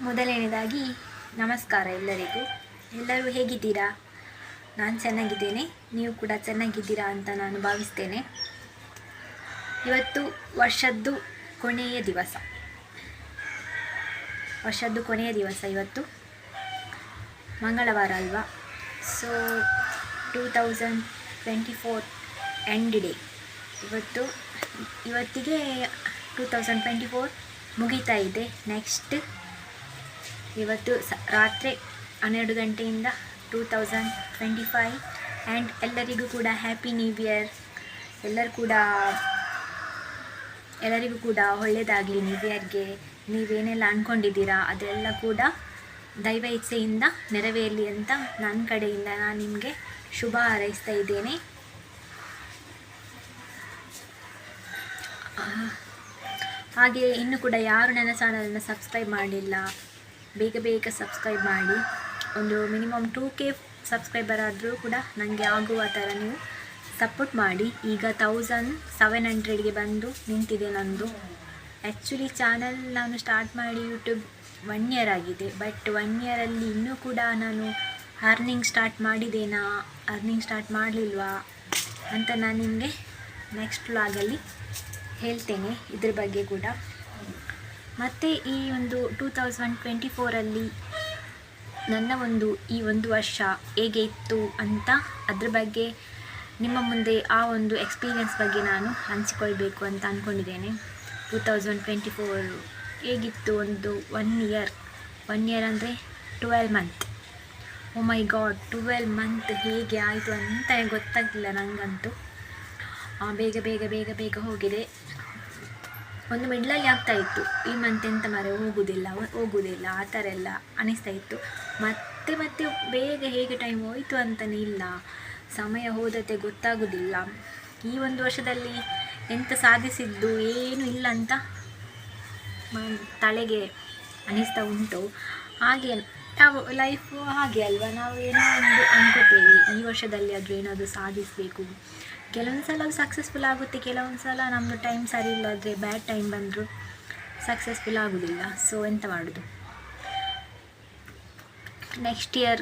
ಮೊದಲನೇದಾಗಿ ನಮಸ್ಕಾರ ಎಲ್ಲರಿಗೂ. ಎಲ್ಲರೂ ಹೇಗಿದ್ದೀರಾ? ನಾನು ಚೆನ್ನಾಗಿದ್ದೇನೆ, ನೀವು ಕೂಡ ಚೆನ್ನಾಗಿದ್ದೀರಾ ಅಂತ ನಾನು ಭಾವಿಸ್ತೇನೆ. ಇವತ್ತು ವರ್ಷದ್ದು ಕೊನೆಯ ದಿವಸ ಇವತ್ತು ಮಂಗಳವಾರ ಅಲ್ವಾ. So 2024 end day. ಇವತ್ತಿಗೆ 2024 ಮುಗಿತಾ ಇದೆ. ನೆಕ್ಸ್ಟ್ ಇವತ್ತು ರಾತ್ರಿ 12 ಗಂಟೆಯಿಂದ 2025 ಆ್ಯಂಡ್ ಎಲ್ಲರಿಗೂ ಕೂಡ ಹ್ಯಾಪಿ ನ್ಯೂ ಇಯರ್. ಎಲ್ಲರಿಗೂ ಕೂಡ ಒಳ್ಳೆಯದಾಗಲಿ. ನ್ಯೂ ಇಯರ್ಗೆ ನೀವೇನೆಲ್ಲ ಅಂದ್ಕೊಂಡಿದ್ದೀರಾ ಅದೆಲ್ಲ ಕೂಡ ದೈವ ಇಚ್ಛೆಯಿಂದ ನೆರವೇರಲಿ ಅಂತ ನನ್ನ ಕಡೆಯಿಂದ ನಾನು ನಿಮಗೆ ಶುಭ ಹಾರೈಸ್ತಾ ಇದ್ದೇನೆ. ಹಾಗೆ ಇನ್ನೂ ಕೂಡ ಯಾರು ನನ್ನ ಚಾನಲನ್ನು ಸಬ್ಸ್ಕ್ರೈಬ್ ಮಾಡಿಲ್ಲ, ಬೇಗ ಸಬ್ಸ್ಕ್ರೈಬ್ ಮಾಡಿ. ಒಂದು ಮಿನಿಮಮ್ 2K ಸಬ್ಸ್ಕ್ರೈಬರ್ ಆದರೂ ಕೂಡ ನನಗೆ ಆಗುವ ಥರ ನೀವು ಸಪೋರ್ಟ್ ಮಾಡಿ. ಈಗ 1700ಗೆ ಬಂದು ನಿಂತಿದೆ ನಂದು. ಆ್ಯಕ್ಚುಲಿ ಚಾನಲ್ ನಾನು ಸ್ಟಾರ್ಟ್ ಮಾಡಿ ಯೂಟ್ಯೂಬ್ 1 ಇಯರ್ ಆಗಿದೆ. ಬಟ್ 1 ಇಯರಲ್ಲಿ ಇನ್ನೂ ಕೂಡ ನಾನು ಅರ್ನಿಂಗ್ ಸ್ಟಾರ್ಟ್ ಮಾಡಿದ್ದೇನಾ, ಅರ್ನಿಂಗ್ ಸ್ಟಾರ್ಟ್ ಮಾಡಲಿಲ್ವಾ ಅಂತ ನಾನು ನಿಮಗೆ ನೆಕ್ಸ್ಟ್ ವ್ಲಾಗಲ್ಲಿ ಹೇಳ್ತೇನೆ ಇದ್ರ ಬಗ್ಗೆ ಕೂಡ. ಮತ್ತು ಈ ಒಂದು 2024ಅಲ್ಲಿ ನನ್ನ ಈ ಒಂದು ವರ್ಷ ಹೇಗೆ ಇತ್ತು ಅಂತ ಅದ್ರ ಬಗ್ಗೆ ನಿಮ್ಮ ಮುಂದೆ ಆ ಒಂದು ಎಕ್ಸ್ಪೀರಿಯೆನ್ಸ್ ಬಗ್ಗೆ ನಾನು ಹಂಚಿಕೊಳ್ಬೇಕು ಅಂತ ಅಂದ್ಕೊಂಡಿದ್ದೇನೆ. 2024 ಹೇಗಿತ್ತು, 1 ಇಯರ್ ಅಂದರೆ 12 ಮಂತ್. ಓ ಮೈ ಗಾಡ್, 12 ಮಂತ್ ಹೇಗೆ ಆಯಿತು ಅಂತ ಗೊತ್ತಾಗಲಿಲ್ಲ ನನಗಂತೂ. ಬೇಗ ಹೋಗಿದೆ. ಒಂದು ಮಿಡ್ಲಲ್ಲಿ ಆಗ್ತಾಯಿತ್ತು, ಈ ಮಂತ್ ಎಂತ ಮರೆ ಹೋಗುವುದಿಲ್ಲ ಆ ಥರ ಎಲ್ಲ ಅನಿಸ್ತಾ ಇತ್ತು. ಮತ್ತೆ ಬೇಗ ಹೇಗೆ ಟೈಮ್ ಹೋಯಿತು ಅಂತಲೇ ಇಲ್ಲ, ಸಮಯ ಹೋದತೆ ಗೊತ್ತಾಗೋದಿಲ್ಲ. ಈ ಒಂದು ವರ್ಷದಲ್ಲಿ ಎಂತ ಸಾಧಿಸಿದ್ದು ಏನೂ ಇಲ್ಲ ಅಂತ ತಲೆಗೆ ಅನಿಸ್ತಾ ಉಂಟು. ಹಾಗೆ ನಾವು ಲೈಫು ಹಾಗೆ ಅಲ್ವಾ, ನಾವು ಏನೋ ಒಂದು ಅಂದ್ಕೋತೇವೆ ಈ ವರ್ಷದಲ್ಲಿ ಆದರೂ ಏನಾದರೂ ಸಾಧಿಸಬೇಕು. ಕೆಲವೊಂದು ಸಲ ಸಕ್ಸಸ್ಫುಲ್ ಆಗುತ್ತೆ, ಕೆಲವೊಂದು ಸಲ ನಮ್ಮದು ಟೈಮ್ ಸರಿ ಇಲ್ಲದ್ರೆ, ಬ್ಯಾಡ್ ಟೈಮ್ ಬಂದರೂ ಸಕ್ಸಸ್ಫುಲ್ ಆಗೋದಿಲ್ಲ. ಸೊ ಎಂತ ಮಾಡೋದು. Next year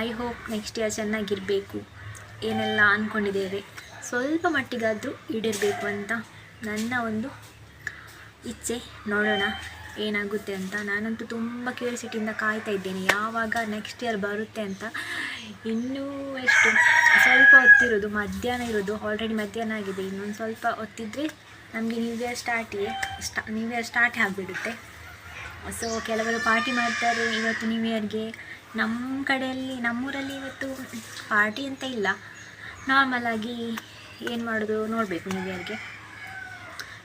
I hope next year ಚೆನ್ನಾಗಿರಬೇಕು. ಏನೆಲ್ಲ ಅಂದ್ಕೊಂಡಿದ್ದೇವೆ ಸ್ವಲ್ಪ ಮಟ್ಟಿಗಾದರೂ ಈಡೇರಬೇಕು ಅಂತ ನನ್ನ ಒಂದು ಇಚ್ಛೆ. ನೋಡೋಣ ಏನಾಗುತ್ತೆ ಅಂತ. ನಾನಂತೂ ತುಂಬ ಕ್ಯೂರಿಯಾಸಿಟಿಯಿಂದ ಕಾಯ್ತಾ ಇದ್ದೇನೆ ಯಾವಾಗ ನೆಕ್ಸ್ಟ್ ಇಯರ್ ಬರುತ್ತೆ ಅಂತ. ಇನ್ನೂ ಎಷ್ಟು ಸ್ವಲ್ಪ ಹೊತ್ತಿರೋದು, ಮಧ್ಯಾಹ್ನ ಇರೋದು, ಆಲ್ರೆಡಿ ಮಧ್ಯಾಹ್ನ ಆಗಿದೆ. ಇನ್ನೊಂದು ಸ್ವಲ್ಪ ಹೊತ್ತಿದ್ರೆ ನಮಗೆ ನ್ಯೂ ಇಯರ್ ಸ್ಟಾರ್ಟ್ ಆಗಿಬಿಡುತ್ತೆ. ಸೊ ಕೆಲವರು ಪಾರ್ಟಿ ಮಾಡ್ತಾರೆ ಇವತ್ತು ನ್ಯೂ ಇಯರ್ಗೆ. ನಮ್ಮೂರಲ್ಲಿ ಇವತ್ತು ಪಾರ್ಟಿ ಅಂತ ಇಲ್ಲ, ನಾರ್ಮಲಾಗಿ ಏನು ಮಾಡೋದು ನೋಡಬೇಕು. ನ್ಯೂ ಇಯರ್ಗೆ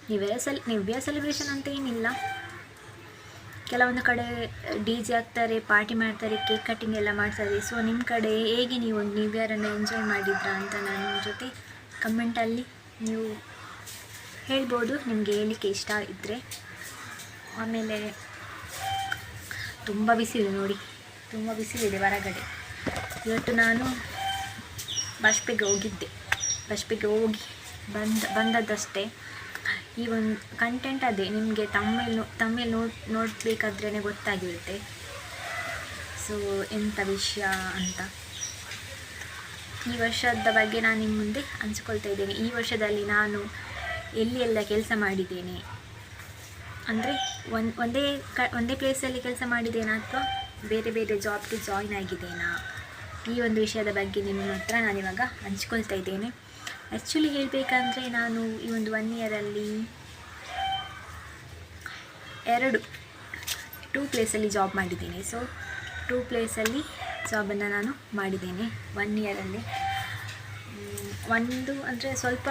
ನ್ಯೂ ಇಯರ್ ಸೆಲೆಬ್ರೇಷನ್ ಅಂತ ಏನಿಲ್ಲ. ಕೆಲವೊಂದು ಕಡೆ DJ ಹಾಕ್ತಾರೆ, ಪಾರ್ಟಿ ಮಾಡ್ತಾರೆ, ಕೇಕ್ ಕಟ್ಟಿಂಗ್ ಎಲ್ಲ ಮಾಡ್ತಾರೆ. ಸೊ ನಿಮ್ಮ ಕಡೆ ಹೇಗೆ ನೀವು ಒಂದು ನ್ಯೂ ಇಯರನ್ನು ಎಂಜಾಯ್ ಮಾಡಿದ್ರಾ ಅಂತ ನನ್ನ ಜೊತೆ ಕಮೆಂಟಲ್ಲಿ ನೀವು ಹೇಳ್ಬೋದು, ನಿಮಗೆ ಹೇಳಲಿಕ್ಕೆ ಇಷ್ಟ ಇದ್ದರೆ. ಆಮೇಲೆ ತುಂಬ ಬಿಸಿಲು ನೋಡಿ, ತುಂಬ ಬಿಸಿಲಿದೆ ಹೊರಗಡೆ. ಇವತ್ತು ನಾನು ಬಸ್ಪಿಗೆ ಹೋಗಿ ಬಂದದ್ದಷ್ಟೇ. ಈ ಒಂದು ಕಂಟೆಂಟ್ ಅದೇ ನಿಮಗೆ ತಮ್ಮೇಲೆ ನೋಡಬೇಕಾದ್ರೇ ಗೊತ್ತಾಗಿರುತ್ತೆ. ಸೊ ಎಂಥ ವಿಷಯ ಅಂತ ಈ ವರ್ಷದ ಬಗ್ಗೆ ನಾನು ನಿಮ್ಮ ಮುಂದೆ ಹಂಚಿಕೊಳ್ತಾ ಇದ್ದೇನೆ. ಈ ವರ್ಷದಲ್ಲಿ ನಾನು ಎಲ್ಲಿ ಕೆಲಸ ಮಾಡಿದ್ದೇನೆ ಅಂದರೆ ಒಂದೇ ಪ್ಲೇಸಲ್ಲಿ ಕೆಲಸ ಮಾಡಿದ್ದೇನಾ ಅಥವಾ ಬೇರೆ ಜಾಬ್ಗೆ ಜಾಯಿನ್ ಆಗಿದ್ದೇನಾ, ಈ ಒಂದು ವಿಷಯದ ಬಗ್ಗೆ ನಿಮ್ಮ ಹತ್ರ ನಾನಿವಾಗ ಹಂಚ್ಕೊಳ್ತಾ ಇದ್ದೇನೆ. ಆ್ಯಕ್ಚುಲಿ ಹೇಳಬೇಕಂದ್ರೆ ನಾನು ಈ ಒಂದು 1 ಇಯರಲ್ಲಿ 2 ಪ್ಲೇಸಲ್ಲಿ ಜಾಬ್ ಮಾಡಿದ್ದೇನೆ. ಸೊ 2 ಪ್ಲೇಸಲ್ಲಿ ಜಾಬನ್ನು ನಾನು ಮಾಡಿದ್ದೇನೆ 1 ಇಯರಲ್ಲಿ. ಒಂದು ಅಂದರೆ ಸ್ವಲ್ಪ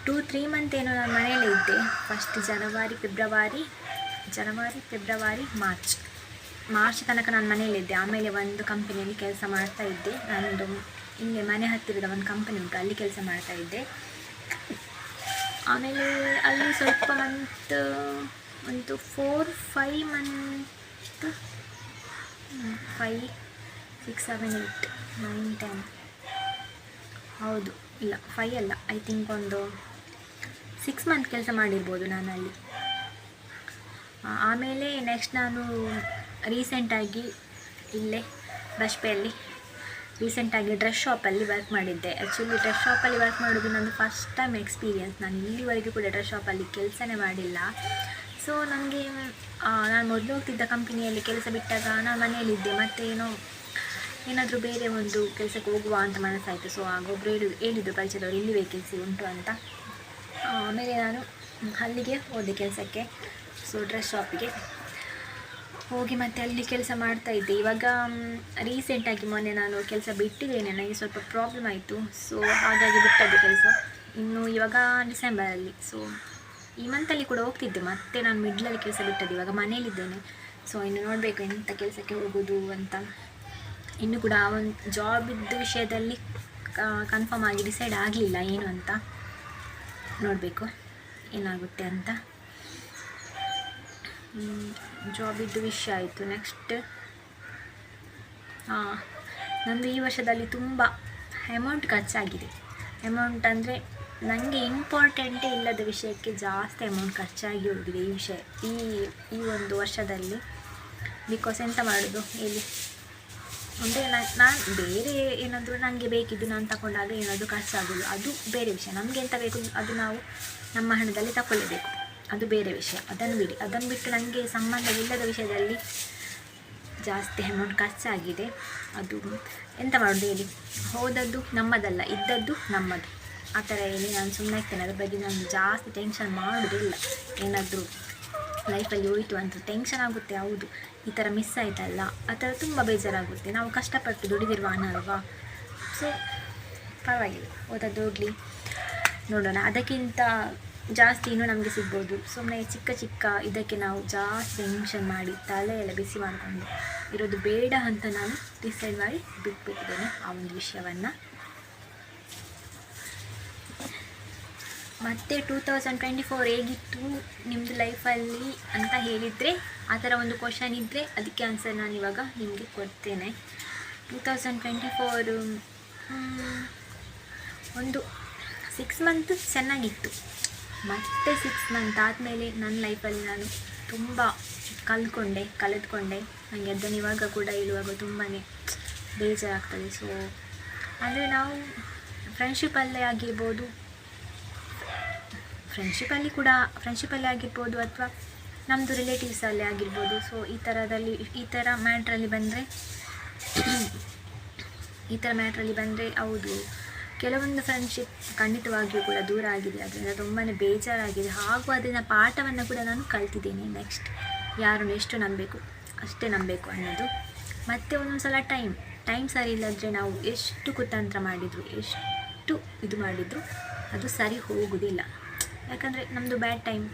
2-3 ಮಂತ್ ಏನೋ ನಾನು ಮನೆಯಲ್ಲೇ ಇದ್ದೆ. ಫಸ್ಟ್ ಜನವರಿ ಫೆಬ್ರವರಿ ಮಾರ್ಚ್ ತನಕ ನಾನು ಮನೆಯಲ್ಲಿದ್ದೆ. ಆಮೇಲೆ ಒಂದು ಕಂಪನಿಯಲ್ಲಿ ಕೆಲಸ ಮಾಡ್ತಾ ಇದ್ದೆ. ನನ್ನದು ಇಲ್ಲೇ ಮನೆ ಹತ್ತಿರದ ಒಂದು ಕಂಪನಿ ಉಂಟು, ಅಲ್ಲಿ ಕೆಲಸ ಮಾಡ್ತಾ ಇದ್ದೆ. ಆಮೇಲೆ ಅಲ್ಲಿ ಸ್ವಲ್ಪ ಮಂತ್, ಒಂದು 4-5 ಮಂತ್, 5, 6, 7, 8, 9, 10, ಹೌದು ಇಲ್ಲ 5 ಅಲ್ಲ, ಐ ಥಿಂಕ್ ಒಂದು 6 ಮಂತ್ ಕೆಲಸ ಮಾಡಿರ್ಬೋದು ನಾನು ಅಲ್ಲಿ. ಆಮೇಲೆ ನೆಕ್ಸ್ಟ್ ನಾನು ರೀಸೆಂಟಾಗಿ ಇಲ್ಲೇ ಬಜ್ಪೆಯಲ್ಲಿ ರೀಸೆಂಟಾಗಿ ಡ್ರೆಸ್ ಶಾಪಲ್ಲಿ ವರ್ಕ್ ಮಾಡಿದ್ದೆ. ಆ್ಯಕ್ಚುಲಿ ಡ್ರೆಸ್ ಶಾಪಲ್ಲಿ ವರ್ಕ್ ಮಾಡೋದು ನಂದು ಫಸ್ಟ್ ಟೈಮ್ ಎಕ್ಸ್ಪೀರಿಯನ್ಸ್. ನಾನು ಇಲ್ಲಿವರೆಗೂ ಕೂಡ ಡ್ರೆಸ್ ಶಾಪಲ್ಲಿ ಕೆಲಸನೇ ಮಾಡಿಲ್ಲ. ಸೊ ನನಗೆ ನಾನು ಮೊದಲು ಹೋಗ್ತಿದ್ದ ಕಂಪನಿಯಲ್ಲಿ ಕೆಲಸ ಬಿಟ್ಟಾಗ ನಾನು ಮನೆಯಲ್ಲಿದ್ದೆ, ಮತ್ತು ಏನಾದರೂ ಬೇರೆ ಒಂದು ಕೆಲಸಕ್ಕೆ ಹೋಗುವ ಅಂತ ಮನಸ್ಸಾಯಿತು. ಸೊ ಆಗ ಒಬ್ಬರು ಹೇಳಿದ್ದು ಪರಿಚಯದವರು ಇಲ್ಲಿ ವೇಕೆನ್ಸಿ ಉಂಟು ಅಂತ. ಆಮೇಲೆ ನಾನು ಅಲ್ಲಿಗೆ ಹೋದೆ ಕೆಲಸಕ್ಕೆ. ಸೊ ಡ್ರೆಸ್ ಶಾಪಿಗೆ ಹೋಗಿ ಮತ್ತೆ ಅಲ್ಲಿ ಕೆಲಸ ಮಾಡ್ತಾಯಿದ್ದೆ. ಇವಾಗ ರೀಸೆಂಟಾಗಿ ಮೊನ್ನೆ ನಾನು ಕೆಲಸ ಬಿಟ್ಟಿದ್ದೇನೆ, ನನಗೆ ಸ್ವಲ್ಪ ಪ್ರಾಬ್ಲಮ್ ಆಯಿತು. ಸೊ ಹಾಗಾಗಿ ಬಿಟ್ಟದ್ದು ಕೆಲಸ. ಇನ್ನು ಇವಾಗ ಡಿಸೆಂಬರಲ್ಲಿ, ಸೊ ಈ ಮಂತಲ್ಲಿ ಕೂಡ ಹೋಗ್ತಿದ್ದೆ, ಮತ್ತೆ ನಾನು ಮಿಡ್ಲಲ್ಲಿ ಕೆಲಸ ಬಿಟ್ಟದ್ದು. ಇವಾಗ ಮನೇಲಿದ್ದೇನೆ. ಸೊ ಇನ್ನು ನೋಡಬೇಕು ಎಂಥ ಕೆಲಸಕ್ಕೆ ಹೋಗೋದು ಅಂತ. ಇನ್ನು ಕೂಡ ಒಂದು ಜಾಬಿದ್ದು ವಿಷಯದಲ್ಲಿ ಕನ್ಫರ್ಮ್ ಆಗಿ ಡಿಸೈಡ್ ಆಗಲಿಲ್ಲ ಏನು ಅಂತ. ನೋಡಬೇಕು ಏನಾಗುತ್ತೆ ಅಂತ. ಜಾಬಿದ್ದು ವಿಷಯ ಆಯಿತು. ನೆಕ್ಸ್ಟ್ ನಂದು ಈ ವರ್ಷದಲ್ಲಿ ತುಂಬ ಅಮೌಂಟ್ ಖರ್ಚಾಗಿದೆ. ಅಮೌಂಟ್ ಅಂದರೆ ನನಗೆ ಇಂಪಾರ್ಟೆಂಟೇ ಇಲ್ಲದ ವಿಷಯಕ್ಕೆ ಜಾಸ್ತಿ ಅಮೌಂಟ್ ಖರ್ಚಾಗಿ ಹೋಗಿದೆ ಈ ಒಂದು ವರ್ಷದಲ್ಲಿ. ಬಿಕಾಸ್ ಎಂತ ಮಾಡೋದು ಹೇಳಿ, ಅಂದರೆ ನಾನು ಬೇರೆ ಏನಾದರೂ ನನಗೆ ಬೇಕಿದ್ದು ನಾನು ತಗೊಂಡಾಗ ಏನಾದರೂ ಖರ್ಚಾಗೋದು ಅದು ಬೇರೆ ವಿಷಯ. ನಮಗೆ ಎಂತ ಬೇಕು ಅದು ನಾವು ನಮ್ಮ ಹಣದಲ್ಲಿ ತಗೊಳ್ಳೇಬೇಕು, ಅದು ಬೇರೆ ವಿಷಯ. ಅದನ್ನು ಬಿಟ್ಟು ನನಗೆ ಸಂಬಂಧವಿಲ್ಲದ ವಿಷಯದಲ್ಲಿ ಜಾಸ್ತಿ ಅಮೌಂಟ್ ಖರ್ಚಾಗಿದೆ. ಅದು ಎಂತ ಮಾಡೋದು ಹೇಳಿ, ಹೋದದ್ದು ನಮ್ಮದಲ್ಲ, ಇದ್ದದ್ದು ನಮ್ಮದು, ಆ ಥರ ಹೇಳಿ ನಾನು ಸುಮ್ಮನೆ ಆಗ್ತೇನೆ. ಅದ್ರ ಬಗ್ಗೆ ನಾನು ಜಾಸ್ತಿ ಟೆನ್ಷನ್ ಮಾಡೋದಿಲ್ಲ. ಏನಾದರೂ ಲೈಫಲ್ಲಿ ಹೋಯಿತು ಅಂತ ಟೆನ್ಷನ್ ಆಗುತ್ತೆ, ಹೌದು ಈ ಥರ ಮಿಸ್ ಆಯ್ತಲ್ಲ, ಆ ಥರ ತುಂಬ ಬೇಜಾರಾಗುತ್ತೆ. ನಾವು ಕಷ್ಟಪಟ್ಟು ದುಡಿದಿರುವ ಹಣ ಅಲ್ವಾ. ಸೊ ಪರವಾಗಿಲ್ಲ, ಓದೋದು ಹೋಗಲಿ, ನೋಡೋಣ. ಅದಕ್ಕಿಂತ ಜಾಸ್ತಿ ಇನ್ನೂ ನಮಗೆ ಸಿಗ್ಬೋದು. ಸುಮ್ಮನೆ ಚಿಕ್ಕ ಇದಕ್ಕೆ ನಾವು ಜಾಸ್ತಿ ಟೆನ್ಷನ್ ಮಾಡಿ ತಲೆ ಎಲ್ಲ ಬಿಸಿ ಮಾಡಿಕೊಂಡು ಇರೋದು ಬೇಡ ಅಂತ ನಾನು ಡಿಸೈಡ್ ಮಾಡಿ ಬಿಟ್ಬಿಟ್ಟಿದ್ದೇನೆ ಆ ಒಂದು ವಿಷಯವನ್ನು. ಮತ್ತು 2024 ಹೇಗಿತ್ತು ನಿಮ್ಮದು ಲೈಫಲ್ಲಿ ಅಂತ ಹೇಳಿದರೆ, ಆ ಥರ ಒಂದು ಕ್ವಶನ್ ಇದ್ದರೆ ಅದಕ್ಕೆ ಆನ್ಸರ್ ನಾನು ಇವಾಗ ನಿಮಗೆ ಕೊಡ್ತೇನೆ. 2024 ಒಂದು 6 ಮಂತ್ ಚೆನ್ನಾಗಿತ್ತು. ಮತ್ತು 6 ಮಂತ್ ಆದಮೇಲೆ ನನ್ನ ಲೈಫಲ್ಲಿ ನಾನು ತುಂಬ ಕಳೆದುಕೊಂಡೆ. ನನಗೆ ಅದನ್ನು ಇವಾಗ ಕೂಡ ಹೇಳುವಾಗ ತುಂಬಾ ಬೇಜಾರಾಗ್ತದೆ. ಸೊ ಅಂದರೆ ನಾವು ಫ್ರೆಂಡ್ಶಿಪ್ಪಲ್ಲೇ ಆಗಿರ್ಬೋದು ಆಗಿರ್ಬೋದು, ಅಥವಾ ನಮ್ಮದು ರಿಲೇಟಿವ್ಸಲ್ಲೇ ಆಗಿರ್ಬೋದು. ಸೊ ಈ ಥರ ಮ್ಯಾಟ್ರಲ್ಲಿ ಬಂದರೆ ಹೌದು, ಕೆಲವೊಂದು ಫ್ರೆಂಡ್ಶಿಪ್ ಖಂಡಿತವಾಗಿಯೂ ಕೂಡ ದೂರ ಆಗಿದೆ. ಅದರಿಂದ ತುಂಬಾ ಬೇಜಾರಾಗಿದೆ. ಹಾಗೂ ಅದನ್ನು ಪಾಠವನ್ನು ಕೂಡ ನಾನು ಕಲ್ತಿದ್ದೇನೆ. ನೆಕ್ಸ್ಟ್ ಯಾರನ್ನು ಎಷ್ಟು ನಂಬಬೇಕು ಅಷ್ಟೇ ನಂಬಬೇಕು ಅನ್ನೋದು. ಮತ್ತು ಒಂದೊಂದು ಸಲ ಟೈಮ್ ಸರಿ ಇಲ್ಲದ್ರೆ ನಾವು ಎಷ್ಟು ಕುತಂತ್ರ ಮಾಡಿದ್ರು, ಎಷ್ಟು ಇದು ಮಾಡಿದ್ರು ಅದು ಸರಿ ಹೋಗೋದಿಲ್ಲ. ಯಾಕಂದರೆ ನಮ್ಮದು ಬ್ಯಾಡ್ ಟೈಮ್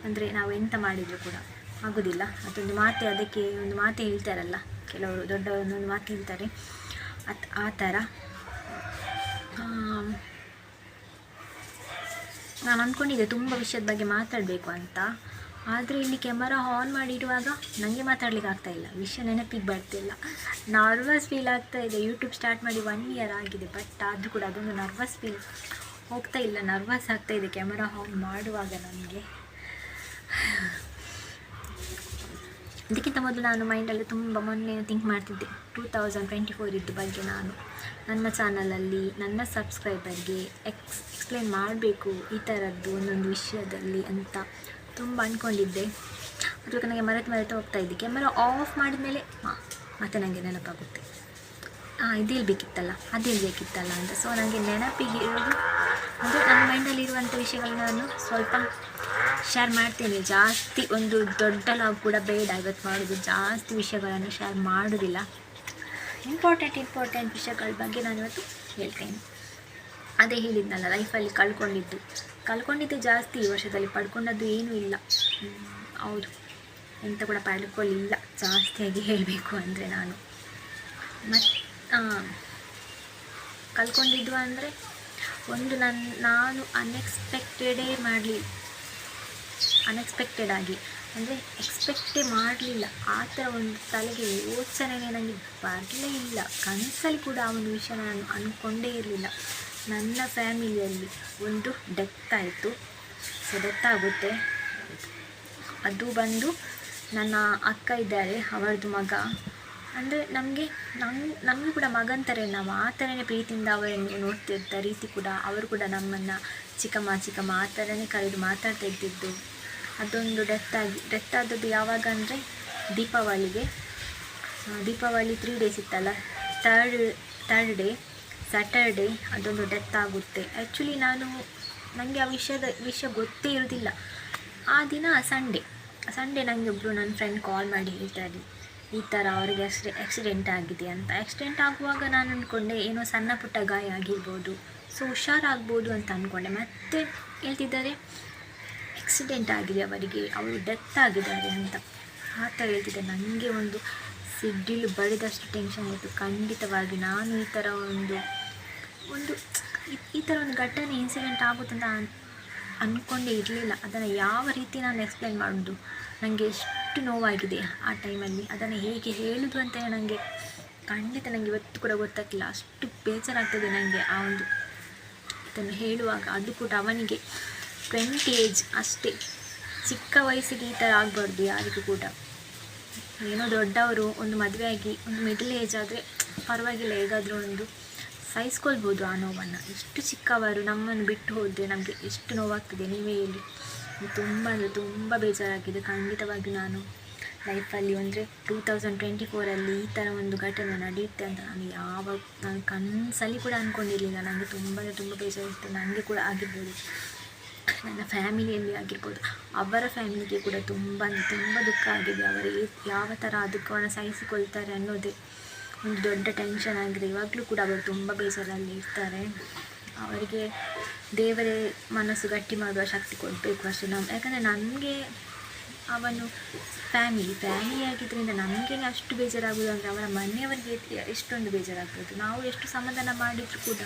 ಅಂದರೆ ನಾವು ಎಂತ ಮಾಡಿದರೂ ಕೂಡ ಆಗೋದಿಲ್ಲ. ಅದಕ್ಕೆ ಒಂದು ಮಾತೆ ಹೇಳ್ತಾರಲ್ಲ, ಕೆಲವರು ದೊಡ್ಡವರೊಂದೊಂದು ಮಾತು ಹೇಳ್ತಾರೆ, ಆ ಥರ. ನಾನು ಅಂದ್ಕೊಂಡಿದ್ದೆ ತುಂಬ ವಿಷಯದ ಬಗ್ಗೆ ಮಾತಾಡಬೇಕು ಅಂತ, ಆದರೆ ಇಲ್ಲಿ ಕ್ಯಾಮರಾ ಆನ್ ಮಾಡಿರುವಾಗ ನನಗೆ ಮಾತಾಡಲಿಕ್ಕೆ ಆಗ್ತಾಯಿಲ್ಲ, ವಿಷಯ ನೆನಪಿಗೆ ಬರ್ತಿಲ್ಲ. ನರ್ವಸ್ ಫೀಲ್ ಆಗ್ತಾಯಿದೆ. ಯೂಟ್ಯೂಬ್ ಸ್ಟಾರ್ಟ್ ಮಾಡಿ 1 ಇಯರ್ ಆಗಿದೆ, ಬಟ್ ಆದರೂ ಕೂಡ ಅದೊಂದು ನರ್ವಸ್ ಫೀಲ್ ಹೋಗ್ತಾಯಿಲ್ಲ. ನರ್ವಸ್ ಆಗ್ತಾಯಿದೆ ಕ್ಯಾಮರಾ ಆನ್ ಮಾಡುವಾಗ ನನಗೆ. ಅದಕ್ಕಿಂತ ಮೊದಲು ನಾನು ಮೈಂಡಲ್ಲಿ ತುಂಬ ಮೊನ್ನೆ ಥಿಂಕ್ ಮಾಡ್ತಿದ್ದೆ 2024 ಇದ್ದ ಬಗ್ಗೆ. ನಾನು ನನ್ನ ಚಾನಲಲ್ಲಿ ನನ್ನ ಸಬ್ಸ್ಕ್ರೈಬರ್ಗೆ ಎಕ್ಸ್ಪ್ಲೇನ್ ಮಾಡಬೇಕು ಈ ಥರದ್ದು ಒಂದೊಂದು ವಿಷಯದಲ್ಲಿ ಅಂತ ತುಂಬ ಅಂದ್ಕೊಂಡಿದ್ದೆ. ಅದಕ್ಕೆ ನನಗೆ ಮರೆತು ಹೋಗ್ತಾಯಿದ್ದೆ. ಕ್ಯಾಮರಾ ಆಫ್ ಮಾಡಿದ ಮೇಲೆ ಮತ್ತೆ ನನಗೆ ನೆನಪಾಗುತ್ತೆ, ಇದು ಹೇಳ್ಬೇಕಿತ್ತಲ್ಲ, ಅದು ಹೇಳ್ಬೇಕಿತ್ತಲ್ಲ ಅಂತ. ಸೊ ನನಗೆ ನೆನಪಿಗೆ ಇರೋದು ಅಂದರೆ ನನ್ನ ಮೈಂಡಲ್ಲಿರುವಂಥ ವಿಷಯಗಳನ್ನ ನಾನು ಸ್ವಲ್ಪ ಶೇರ್ ಮಾಡ್ತೇನೆ. ಜಾಸ್ತಿ ಒಂದು ದೊಡ್ಡ ಲಾಗ್ ಕೂಡ ಬೇಡ ಇವತ್ತು ಮಾಡೋದು. ಜಾಸ್ತಿ ವಿಷಯಗಳನ್ನು ಶೇರ್ ಮಾಡೋದಿಲ್ಲ. ಇಂಪಾರ್ಟೆಂಟ್ ವಿಷಯಗಳ ಬಗ್ಗೆ ನಾನು ಇವತ್ತು ಹೇಳ್ತೇನೆ. ಅದೇ ಹೇಳಿದ್ನಲ್ಲ, ಲೈಫಲ್ಲಿ ಕಳ್ಕೊಂಡಿದ್ದೆ ಜಾಸ್ತಿ. ಈ ವರ್ಷದಲ್ಲಿ ಪಡ್ಕೊಂಡದ್ದು ಏನೂ ಇಲ್ಲ. ಹೌದು, ಎಂತ ಕೂಡ ಪಡ್ಕೊಳ್ಳಿಲ್ಲ ಜಾಸ್ತಿಯಾಗಿ ಹೇಳಬೇಕು ಅಂದರೆ. ಮತ್ತು ಕಳ್ಕೊಂಡಿದ್ದು ಅಂದರೆ ಒಂದು ನಾನು ಅನ್ಎಕ್ಸ್ಪೆಕ್ಟೆಡ್ ಆಗಿ ಅಂದರೆ ಎಕ್ಸ್ಪೆಕ್ಟೇ ಮಾಡಲಿಲ್ಲ. ಆ ಥರ ಒಂದು ತಲೆಗೆ ಯೋಚನೆಗೆ ನನಗೆ ಬರಲೇ ಇಲ್ಲ. ಕನಸಲ್ಲಿ ಕೂಡ ಆ ಒಂದು ವಿಷಯ ನಾನು ಅಂದ್ಕೊಂಡೇ ಇರಲಿಲ್ಲ. ನನ್ನ ಫ್ಯಾಮಿಲಿಯಲ್ಲಿ ಒಂದು ಡೆತ್ ಆಯಿತು. ಸೊ ಡೆತ್ ಆಗುತ್ತೆ, ಅದು ಬಂದು ನನ್ನ ಅಕ್ಕ ಇದ್ದಾರೆ, ಅವರದ್ದು ಮಗ. ಅಂದರೆ ನಮಗೆ ಕೂಡ ಮಗಂತಾರೆ, ನಾವು ಆ ಥರನೇ ಪ್ರೀತಿಯಿಂದ ಅವರನ್ನು ನೋಡ್ತಿದ್ದ ರೀತಿ ಕೂಡ ಅವರು ಕೂಡ ನಮ್ಮನ್ನು ಚಿಕ್ಕಮ್ಮ ಆ ಥರನೇ ಕರೆದು ಮಾತಾಡ್ತಾ ಇದ್ದಿದ್ದು. ಅದೊಂದು ಡೆತ್ ಆದದ್ದು ಯಾವಾಗ ಅಂದರೆ ದೀಪಾವಳಿ 3 ಡೇಸ್ ಇತ್ತಲ್ಲ, ಥರ್ಡ್ ಡೇ ಸ್ಯಾಟರ್ಡೇ ಅದೊಂದು ಡೆತ್ ಆಗುತ್ತೆ. ಆ್ಯಕ್ಚುಲಿ ನನಗೆ ಆ ವಿಷಯ ಗೊತ್ತೇ ಇರೋದಿಲ್ಲ. ಆ ದಿನ ಸಂಡೇ ನನಗೆ ಒಬ್ಬರು ನನ್ನ ಫ್ರೆಂಡ್ ಕಾಲ್ ಮಾಡಿ ಹೇಳ್ತಾರೆ, ಈ ಥರ ಅವರಿಗೆ ಆಕ್ಸಿಡೆಂಟ್ ಆಗಿದೆ ಅಂತ. ಆಕ್ಸಿಡೆಂಟ್ ಆಗುವಾಗ ನಾನು ಅಂದ್ಕೊಂಡೆ ಏನೋ ಸಣ್ಣ ಪುಟ್ಟ ಗಾಯ ಆಗಿರ್ಬೋದು, ಸೊ ಹುಷಾರಾಗ್ಬೋದು ಅಂತ ಅಂದ್ಕೊಂಡೆ. ಮತ್ತೆ ಹೇಳ್ತಿದ್ದಾರೆ ಆಕ್ಸಿಡೆಂಟ್ ಆಗಿದೆ ಅವರಿಗೆ, ಅವರು ಡೆತ್ ಆಗಿದ್ದಾರೆ ಅಂತ ಆ ಥರ ಹೇಳ್ತಿದ್ದೆ. ನನಗೆ ಒಂದು ಸಿಡ್ಡಿಲು ಬಡಿದಷ್ಟು ಟೆನ್ಷನ್ ಆಯಿತು. ಖಂಡಿತವಾಗಿ ನಾನು ಈ ಥರ ಒಂದು ಘಟನೆ ಇನ್ಸಿಡೆಂಟ್ ಆಗುತ್ತಂತ ಅಂದ್ಕೊಂಡೇ ಇರಲಿಲ್ಲ. ಅದನ್ನು ಯಾವ ರೀತಿ ನಾನು ಎಕ್ಸ್ಪ್ಲೇನ್ ಮಾಡೋದು, ನನಗೆ ಎಷ್ಟು ನೋವಾಗಿದೆ ಆ ಟೈಮಲ್ಲಿ. ಅದನ್ನು ಹೇಗೆ ಹೇಳೋದು ಅಂತ ನನಗೆ ಇವತ್ತು ಕೂಡ ಗೊತ್ತಾಗ್ತಿಲ್ಲ. ಅಷ್ಟು ಬೇಜಾರಾಗ್ತದೆ ನನಗೆ ಇದನ್ನು ಹೇಳುವಾಗ. ಅದು ಕೂಡ ಅವನಿಗೆ 20 ಏಜ್ ಅಷ್ಟೇ, ಚಿಕ್ಕ ವಯಸ್ಸಿಗೆ ಈ ಥರ ಆಗಬಾರ್ದು ಯಾರಿಗೂ ಕೂಡ. ಏನೋ ದೊಡ್ಡವರು ಒಂದು ಮದುವೆ ಆಗಿ ಒಂದು ಮಿಡಲ್ ಏಜ್ ಆದರೆ ಪರವಾಗಿಲ್ಲ, ಹೇಗಾದರೂ ಒಂದು ಸಹಿಸ್ಕೊಳ್ಬೋದು ಆ ನೋವನ್ನು. ಎಷ್ಟು ಚಿಕ್ಕವರು ನಮ್ಮನ್ನು ಬಿಟ್ಟು ಹೋದರೆ ನಮಗೆ ಎಷ್ಟು ನೋವಾಗ್ತದೆ, ನೀವೇ ಹೇಳಿ. ತುಂಬ ಬೇಜಾರಾಗಿದೆ. ಖಂಡಿತವಾಗಿ ನಾನು ಲೈಫಲ್ಲಿ ಅಂದರೆ 2024 ಈ ಥರ ಒಂದು ಘಟನೆ ನಡೆಯುತ್ತೆ ಅಂತ ನಾನು ಕನಸಲ್ಲಿ ಕೂಡ ಅಂದ್ಕೊಂಡಿರಲಿಲ್ಲ. ನನಗೆ ತುಂಬ ಬೇಜಾರಿತ್ತು. ನನಗೆ ಕೂಡ ಆಗಿರ್ಬೋದು, ನನ್ನ ಫ್ಯಾಮಿಲಿಯಲ್ಲಿ ಆಗಿರ್ಬೋದು, ಅವರ ಫ್ಯಾಮಿಲಿಗೆ ಕೂಡ ತುಂಬ ದುಃಖ ಆಗಿದೆ. ಅವರು ಯಾವ ಥರ ಆ ದುಃಖವನ್ನು ಸಹಿಸಿಕೊಳ್ತಾರೆ ಅನ್ನೋದೇ ಒಂದು ದೊಡ್ಡ ಟೆನ್ಷನ್ ಆಗಿದೆ. ಇವಾಗಲೂ ಕೂಡ ಅವರು ತುಂಬ ಬೇಜಾರಲ್ಲಿ ಇರ್ತಾರೆ. ಅವರಿಗೆ ದೇವರೇ ಮನಸ್ಸು ಗಟ್ಟಿ ಮಾಡುವ ಶಕ್ತಿ ಕೊಡಬೇಕು ಅಷ್ಟೇ. ಯಾಕಂದರೆ ನನಗೆ ಅವನು ಫ್ಯಾಮಿಲಿ ಆಗಿದ್ದರಿಂದ ನಮಗೇ ಅಷ್ಟು ಬೇಜಾರಾಗೋದು ಅಂದರೆ ಅವರ ಮನೆಯವರಿಗೆ ಎಷ್ಟೊಂದು ಬೇಜಾರಾಗ್ಬೋದು. ನಾವು ಎಷ್ಟು ಸಮಾಧಾನ ಮಾಡಿದರೂ ಕೂಡ,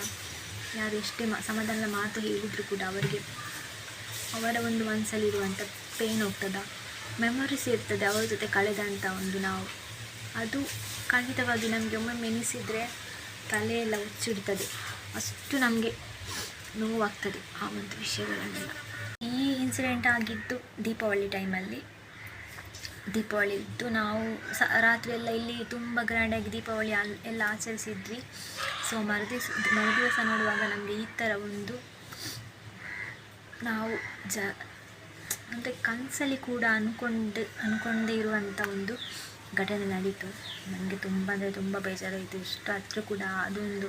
ಯಾರು ಎಷ್ಟೇ ಸಮಾಧಾನದ ಮಾತು ಹೇಳಿದರೂ ಕೂಡ ಅವರಿಗೆ ಅವರ ಒಂದು ಮನಸ್ಸಲ್ಲಿರುವಂಥ ಪೇನ್ ಹೋಗ್ತದೆ, ಮೆಮೊರೀಸ್ ಇರ್ತದೆ ಅವರ ಜೊತೆ ಕಳೆದಂಥ ನಾವು ಅದು ಖಂಡಿತವಾಗಿ ನಮಗೆ ಒಮ್ಮೆ ಎನಿಸಿದರೆ ತಲೆಯೆಲ್ಲ ಹುಚ್ಚಿಡ್ತದೆ. ಅಷ್ಟು ನಮಗೆ ನೋವಾಗ್ತದೆ ಆ ಒಂದು ವಿಷಯಗಳನ್ನೆಲ್ಲ. ಈ ಇನ್ಸಿಡೆಂಟ್ ಆಗಿದ್ದು ದೀಪಾವಳಿ ಟೈಮಲ್ಲಿ. ದೀಪಾವಳಿ ಇದ್ದು ನಾವು ರಾತ್ರಿ ಎಲ್ಲ ಇಲ್ಲಿ ತುಂಬ ಗ್ರ್ಯಾಂಡಾಗಿ ದೀಪಾವಳಿ ಎಲ್ಲ ಆಚರಿಸಿದ್ವಿ. ಸೊ ಮರುದಿವಸ ನೋಡುವಾಗ ನಮಗೆ ಈ ಥರ ಒಂದು ನಾವು ಅಂದರೆ ಕನಸಲ್ಲಿ ಕೂಡ ಅಂದ್ಕೊಂಡೇ ಇರುವಂಥ ಒಂದು ಘಟನೆ ನಡೀತು. ನನಗೆ ತುಂಬ ಬೇಜಾರಾಯಿತು. ಇಷ್ಟು ಹತ್ರ ಕೂಡ ಅದೊಂದು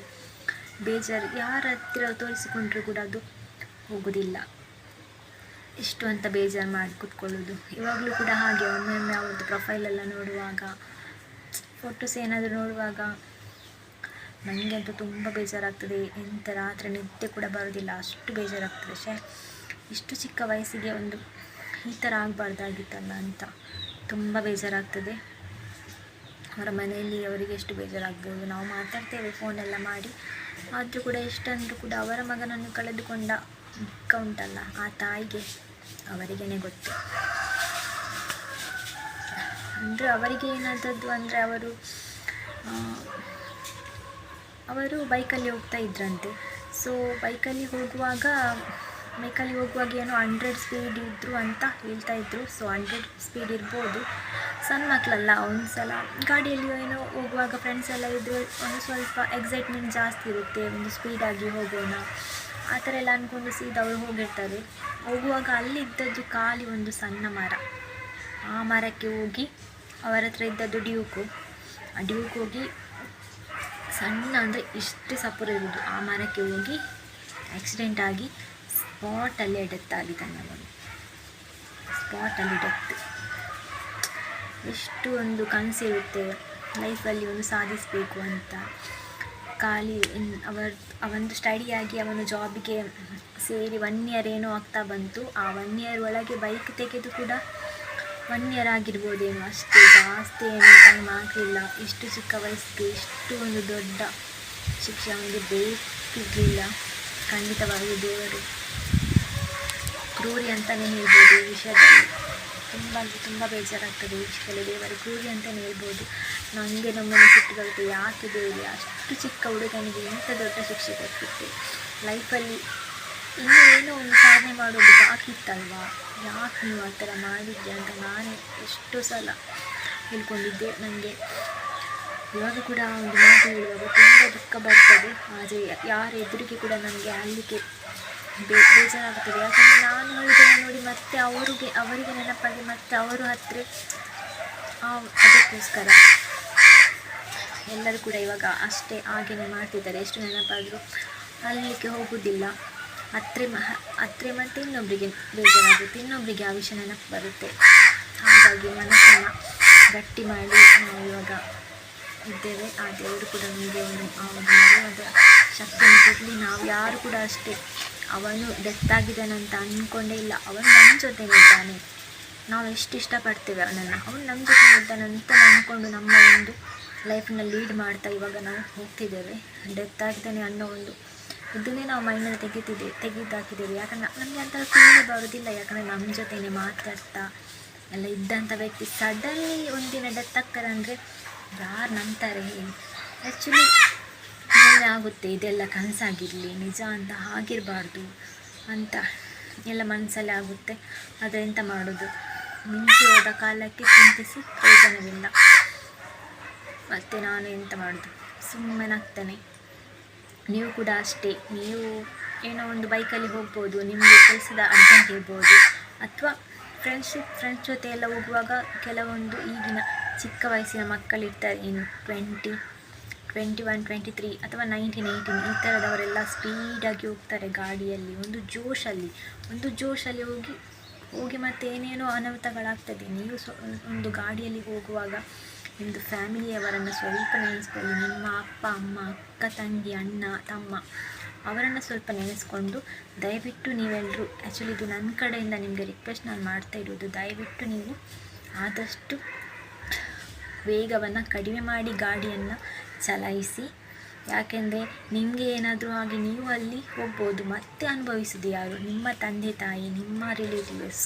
ಬೇಜಾರು ಯಾರ ಹತ್ತಿರ ತೋರಿಸಿಕೊಂಡ್ರೂ ಕೂಡ ಅದು ಹೋಗೋದಿಲ್ಲ. ಎಷ್ಟು ಅಂತ ಬೇಜಾರು ಮಾಡಿ ಕೂತ್ಕೊಳ್ಳೋದು. ಇವಾಗಲೂ ಕೂಡ ಹಾಗೆ ಒಮ್ಮೊಮ್ಮೆ ಅವ್ರದ್ದು ಪ್ರೊಫೈಲೆಲ್ಲ ನೋಡುವಾಗ, ಫೋಟೋಸ್ ಏನಾದರೂ ನೋಡುವಾಗ ನನಗೆ ಅಂತೂ ತುಂಬ ಬೇಜಾರಾಗ್ತದೆ. ಎಂಥ ರಾತ್ರಿ ನಿದ್ದೆ ಕೂಡ ಬರೋದಿಲ್ಲ, ಅಷ್ಟು ಬೇಜಾರಾಗ್ತದೆ. ಇಷ್ಟು ಚಿಕ್ಕ ವಯಸ್ಸಿಗೆ ಈ ಥರ ಆಗಬಾರ್ದಾಗಿತ್ತಲ್ಲ ಅಂತ ತುಂಬ ಬೇಜಾರಾಗ್ತದೆ. ಅವರ ಮನೆಯಲ್ಲಿ ಅವರಿಗೆ ಎಷ್ಟು ಬೇಜಾರಾಗ್ಬೋದು. ನಾವು ಮಾತಾಡ್ತೇವೆ ಫೋನೆಲ್ಲ ಮಾಡಿ, ಆದರೂ ಕೂಡ ಎಷ್ಟಂದರೂ ಕೂಡ ಅವರ ಮಗನನ್ನು ಕಳೆದುಕೊಂಡ ದುಃಖ ಉಂಟಲ್ಲ, ಆ ತಾಯಿಗೆ ಅವರಿಗೇ ಗೊತ್ತು. ಅಂದರೆ ಅವರಿಗೆ ಏನಾದದ್ದು ಅಂದರೆ ಅವರು ಬೈಕಲ್ಲಿ ಹೋಗ್ತಾ ಇದ್ರಂತೆ. ಸೊ ಬೈಕಲ್ಲಿ ಹೋಗುವಾಗ ಏನೋ 100 ಸ್ಪೀಡ್ ಇದ್ದರು ಅಂತ ಹೇಳ್ತಾಯಿದ್ರು. ಸೊ 100 ಸ್ಪೀಡ್ ಇರ್ಬೋದು, ಸಣ್ಣ ಮಕ್ಕಳಲ್ಲ. ಒಂದು ಸಲ ಗಾಡಿಯಲ್ಲಿ ಏನೋ ಹೋಗುವಾಗ ಫ್ರೆಂಡ್ಸ್ ಎಲ್ಲ ಇದ್ದರೆ ಒಂದು ಸ್ವಲ್ಪ ಎಕ್ಸೈಟ್ಮೆಂಟ್ ಜಾಸ್ತಿ ಇರುತ್ತೆ, ಒಂದು ಸ್ಪೀಡಾಗಿ ಹೋಗೋಣ ಆ ಥರ ಎಲ್ಲ ಅಂದ್ಕೊಂಡು ಸೀದಾ ಅವರು ಹೋಗಿರ್ತಾರೆ. ಹೋಗುವಾಗ ಅಲ್ಲಿದ್ದದ್ದು ಖಾಲಿ ಒಂದು ಸಣ್ಣ ಮರ. ಆ ಮರಕ್ಕೆ ಹೋಗಿ ಅವರ ಹತ್ರ ಇದ್ದದ್ದು ಡ್ಯೂಕ್ ಹೋಗಿ ಸಣ್ಣ ಅಂದರೆ ಇಷ್ಟೇ ಸಪುರ ಇರೋದು, ಆ ಮರಕ್ಕೆ ಹೋಗಿ ಆಕ್ಸಿಡೆಂಟ್ ಆಗಿ ಸ್ಪಾಟಲ್ಲೇ ಡೆತ್ ಆಗಿದ್ದಾನೆ ಅವನು. ಸ್ಪಾಟಲ್ಲಿ ಡೆತ್. ಎಷ್ಟು ಒಂದು ಕನಸಿರುತ್ತೆ ಲೈಫಲ್ಲಿ ಒಂದು ಸಾಧಿಸಬೇಕು ಅಂತ. ಖಾಲಿ ಅವನು ಸ್ಟಡಿಯಾಗಿ ಅವನು ಜಾಬಿಗೆ ಸೇರಿ 1 ಇಯರ್ ಏನೋ ಆಗ್ತಾ ಬಂತು. ಆ 1 ಇಯರ್ ಒಳಗೆ ಬೈಕ್ ತೆಗೆದು ಕೂಡ 1 ಇಯರ್ ಆಗಿರ್ಬೋದೇನೋ, ಅಷ್ಟೇ, ಜಾಸ್ತಿ ಏನೋ ಟೈಮ್ ಆಗಲಿಲ್ಲ. ಇಷ್ಟು ಚಿಕ್ಕ ವಯಸ್ಸಿಗೆ ಇಷ್ಟು ಒಂದು ದೊಡ್ಡ ಶಿಕ್ಷೆ ಅವನಿಗೆ ಬೇಕಿರಲಿಲ್ಲ. ಖಂಡಿತವಾಗಿ ದೇವರು ಕ್ರೂರಿ ಅಂತಲೇ ಹೇಳ್ಬೋದು ಈ ವಿಷಯದಲ್ಲಿ. ತುಂಬ ಬೇಜಾರಾಗ್ತದೆ ಈ ವಿಷಯದಲ್ಲಿ. ದೇವರು ಕ್ರೂರಿ ಅಂತಲೇ ಹೇಳ್ಬೋದು. ನನಗೆ ನಮ್ಮನ್ನು ಸಿಟ್ಟು ಬರುತ್ತೆ, ಯಾಕೆ ದೇವರೇ ಅಷ್ಟು ಚಿಕ್ಕ ಹುಡುಗನಿಗೆ ಇಂಥ ದೊಡ್ಡ ಶಿಕ್ಷೆ ಕೊಟ್ಟಿತ್ತು. ಲೈಫಲ್ಲಿ ಇನ್ನೂ ಏನೋ ಒಂದು ಸಾಧನೆ ಮಾಡೋದು ಬಾಕಿ ಇತ್ತಲ್ವಾ, ಯಾಕೆ ನೀವು ಆ ಥರ ಮಾಡಿದ್ದೆ ಅಂತ ನಾನು ಎಷ್ಟು ಸಲ ಹೇಳ್ಕೊಂಡಿದ್ದೆ. ನನಗೆ ಇವಾಗ ಕೂಡ ಒಂದು ಮಾತು ಹೇಳುವಾಗ ತುಂಬ ದುಃಖ ಬರ್ತದೆ. ಆದರೆ ಯಾರ ಎದುರಿಗೆ ಕೂಡ ನನಗೆ ಅಲ್ಲಿಗೆ ಬೇಜಾರಾಗ್ತದೆ. ಯಾಕಂದರೆ ನಾನು ಹೇಳಿದ್ದನ್ನು ನೋಡಿ ಮತ್ತೆ ಅವರಿಗೆ ನೆನಪಾಗಿ ಮತ್ತೆ ಅವರು ಹತ್ತಿರ ಅದಕ್ಕೋಸ್ಕರ ಎಲ್ಲರೂ ಕೂಡ ಇವಾಗ ಅಷ್ಟೇ ಹಾಗೆಯೇ ಮಾಡ್ತಿದ್ದಾರೆ. ಎಷ್ಟು ನೆನಪಾದರೂ ಅಲ್ಲಿಗೆ ಹೋಗೋದಿಲ್ಲ. ಹತ್ತಿರ ಮತ್ತು ಇನ್ನೊಬ್ಬರಿಗೆ ಬೇಜಾರಾಗುತ್ತೆ, ಇನ್ನೊಬ್ಬರಿಗೆ ಆ ವಿಷಯ ನೆನಪು ಬರುತ್ತೆ. ಹಾಗಾಗಿ ಮನಸ್ಸನ್ನು ಗಟ್ಟಿ ಮಾಡಿ ನಾವು ಇವಾಗ ಇದ್ದೇವೆ. ಆ ದೇವರು ಕೂಡ ನಮಗೆ ಒಂದು ಮರೆಯುವ ಶಕ್ತಿಯನ್ನು ಕೊಡಲಿ. ನಾವು ಯಾರು ಕೂಡ ಅಷ್ಟೇ, ಅವನು ಡೆತ್ ಆಗಿದ್ದಾನಂತ ಅಂದ್ಕೊಂಡೇ ಇಲ್ಲ. ಅವನು ನಮ್ಮ ಜೊತೆ ಇದ್ದಾನೆ. ನಾವು ಎಷ್ಟು ಇಷ್ಟಪಡ್ತೇವೆ ಅವನನ್ನು, ಅವನು ನಮ್ಮ ಜೊತೆ ಇದ್ದಾನಂತ ಅಂದ್ಕೊಂಡು ನಮ್ಮ ಒಂದು ಲೈಫನ್ನ ಲೀಡ್ ಮಾಡ್ತಾ ಇವಾಗ ನಾವು ಹೋಗ್ತಿದ್ದೇವೆ. ಡೆತ್ ಆಗಿದ್ದಾನೆ ಅನ್ನೋ ಒಂದು ಇದನ್ನೇ ನಾವು ಮೈಂಡಲ್ಲಿ ತೆಗೆದಾಕಿದ್ದೇವೆ. ಯಾಕಂದರೆ ನಮಗೆ ಅಂಥ ಫೀಲೇ ಬರೋದಿಲ್ಲ. ಯಾಕಂದರೆ ನಮ್ಮ ಜೊತೆನೇ ಮಾತಾಡ್ತಾ ಎಲ್ಲ ಇದ್ದಂಥ ವ್ಯಕ್ತಿ ಸಡನ್ಲಿ ಒಂದಿನ ಡೆತ್ ಆಗ್ತಾರೆ ಅಂದರೆ ಯಾರು ನಂಬ್ತಾರೆ ಹೇಳಿ? ಆ್ಯಕ್ಚುಲಿ ಏನೇ ಆಗುತ್ತೆ, ಇದೆಲ್ಲ ಕನಸಾಗಿರಲಿ, ನಿಜ ಅಂತ ಆಗಿರಬಾರ್ದು ಅಂತ ಎಲ್ಲ ಮನಸ್ಸಲ್ಲೇ ಆಗುತ್ತೆ. ಆದರೆ ಎಂತ ಮಾಡೋದು, ಮಿಂಚಿ ಹೋದ ಕಾಲಕ್ಕೆ ಚಿಂತಿಸಿ ಪ್ರಯೋಜನವಿಲ್ಲ. ಮತ್ತು ನಾನು ಎಂತ ಮಾಡೋದು, ಸುಮ್ಮನಾಗ್ತಾನೆ. ನೀವು ಕೂಡ ಅಷ್ಟೇ. ನೀವು ಏನೋ ಒಂದು ಬೈಕಲ್ಲಿ ಹೋಗ್ಬೋದು, ನಿಮಗೆ ಕೆಲಸದ ಅರ್ಜೆಂಟ್ ಇರ್ಬೋದು, ಅಥವಾ ಫ್ರೆಂಡ್ಸ್ ಜೊತೆ ಎಲ್ಲ ಹೋಗುವಾಗ ಕೆಲವೊಂದು ಈಗಿನ ಚಿಕ್ಕ ವಯಸ್ಸಿನ ಮಕ್ಕಳಿರ್ತಾರೆ, ಇನ್ನು 20, 21, 23 ಅಥವಾ 19, 18 ಈ ಥರದವರೆಲ್ಲ ಸ್ಪೀಡಾಗಿ ಹೋಗ್ತಾರೆ ಗಾಡಿಯಲ್ಲಿ. ಒಂದು ಜೋಶಲ್ಲಿ ಹೋಗಿ ಮತ್ತೆ ಏನೇನೋ ಅನಾಹುತಗಳಾಗ್ತದೆ. ನೀವು ಒಂದು ಗಾಡಿಯಲ್ಲಿ ಹೋಗುವಾಗ ನಿಮ್ಮದು ಫ್ಯಾಮಿಲಿಯವರನ್ನು ಸ್ವಲ್ಪ ನೆನೆಸ್ಕೊಳ್ಳಿ. ನಿಮ್ಮ ಅಪ್ಪ ಅಮ್ಮ, ಅಕ್ಕ ತಂಗಿ, ಅಣ್ಣ ತಮ್ಮ ಅವರನ್ನು ಸ್ವಲ್ಪ ನೆನೆಸ್ಕೊಂಡು ದಯವಿಟ್ಟು ನೀವೆಲ್ಲರೂ, ಆ್ಯಕ್ಚುಲಿ ಇದು ನನ್ನ ಕಡೆಯಿಂದ ನಿಮಗೆ ರಿಕ್ವೆಸ್ಟ್ ನಾನು ಮಾಡ್ತಾ ಇರೋದು, ದಯವಿಟ್ಟು ನೀವು ಆದಷ್ಟು ವೇಗವನ್ನು ಕಡಿಮೆ ಮಾಡಿ ಗಾಡಿಯನ್ನು ಚಲಾಯಿಸಿ. ಯಾಕೆಂದರೆ ನಿಮಗೆ ಏನಾದರೂ ಹಾಗೆ ನೀವು ಅಲ್ಲಿ ಹೋಗ್ಬೋದು, ಮತ್ತೆ ಅನುಭವಿಸೋದು ಯಾರು? ನಿಮ್ಮ ತಂದೆ ತಾಯಿ, ನಿಮ್ಮ ರಿಲೇಟಿವ್ಸ್,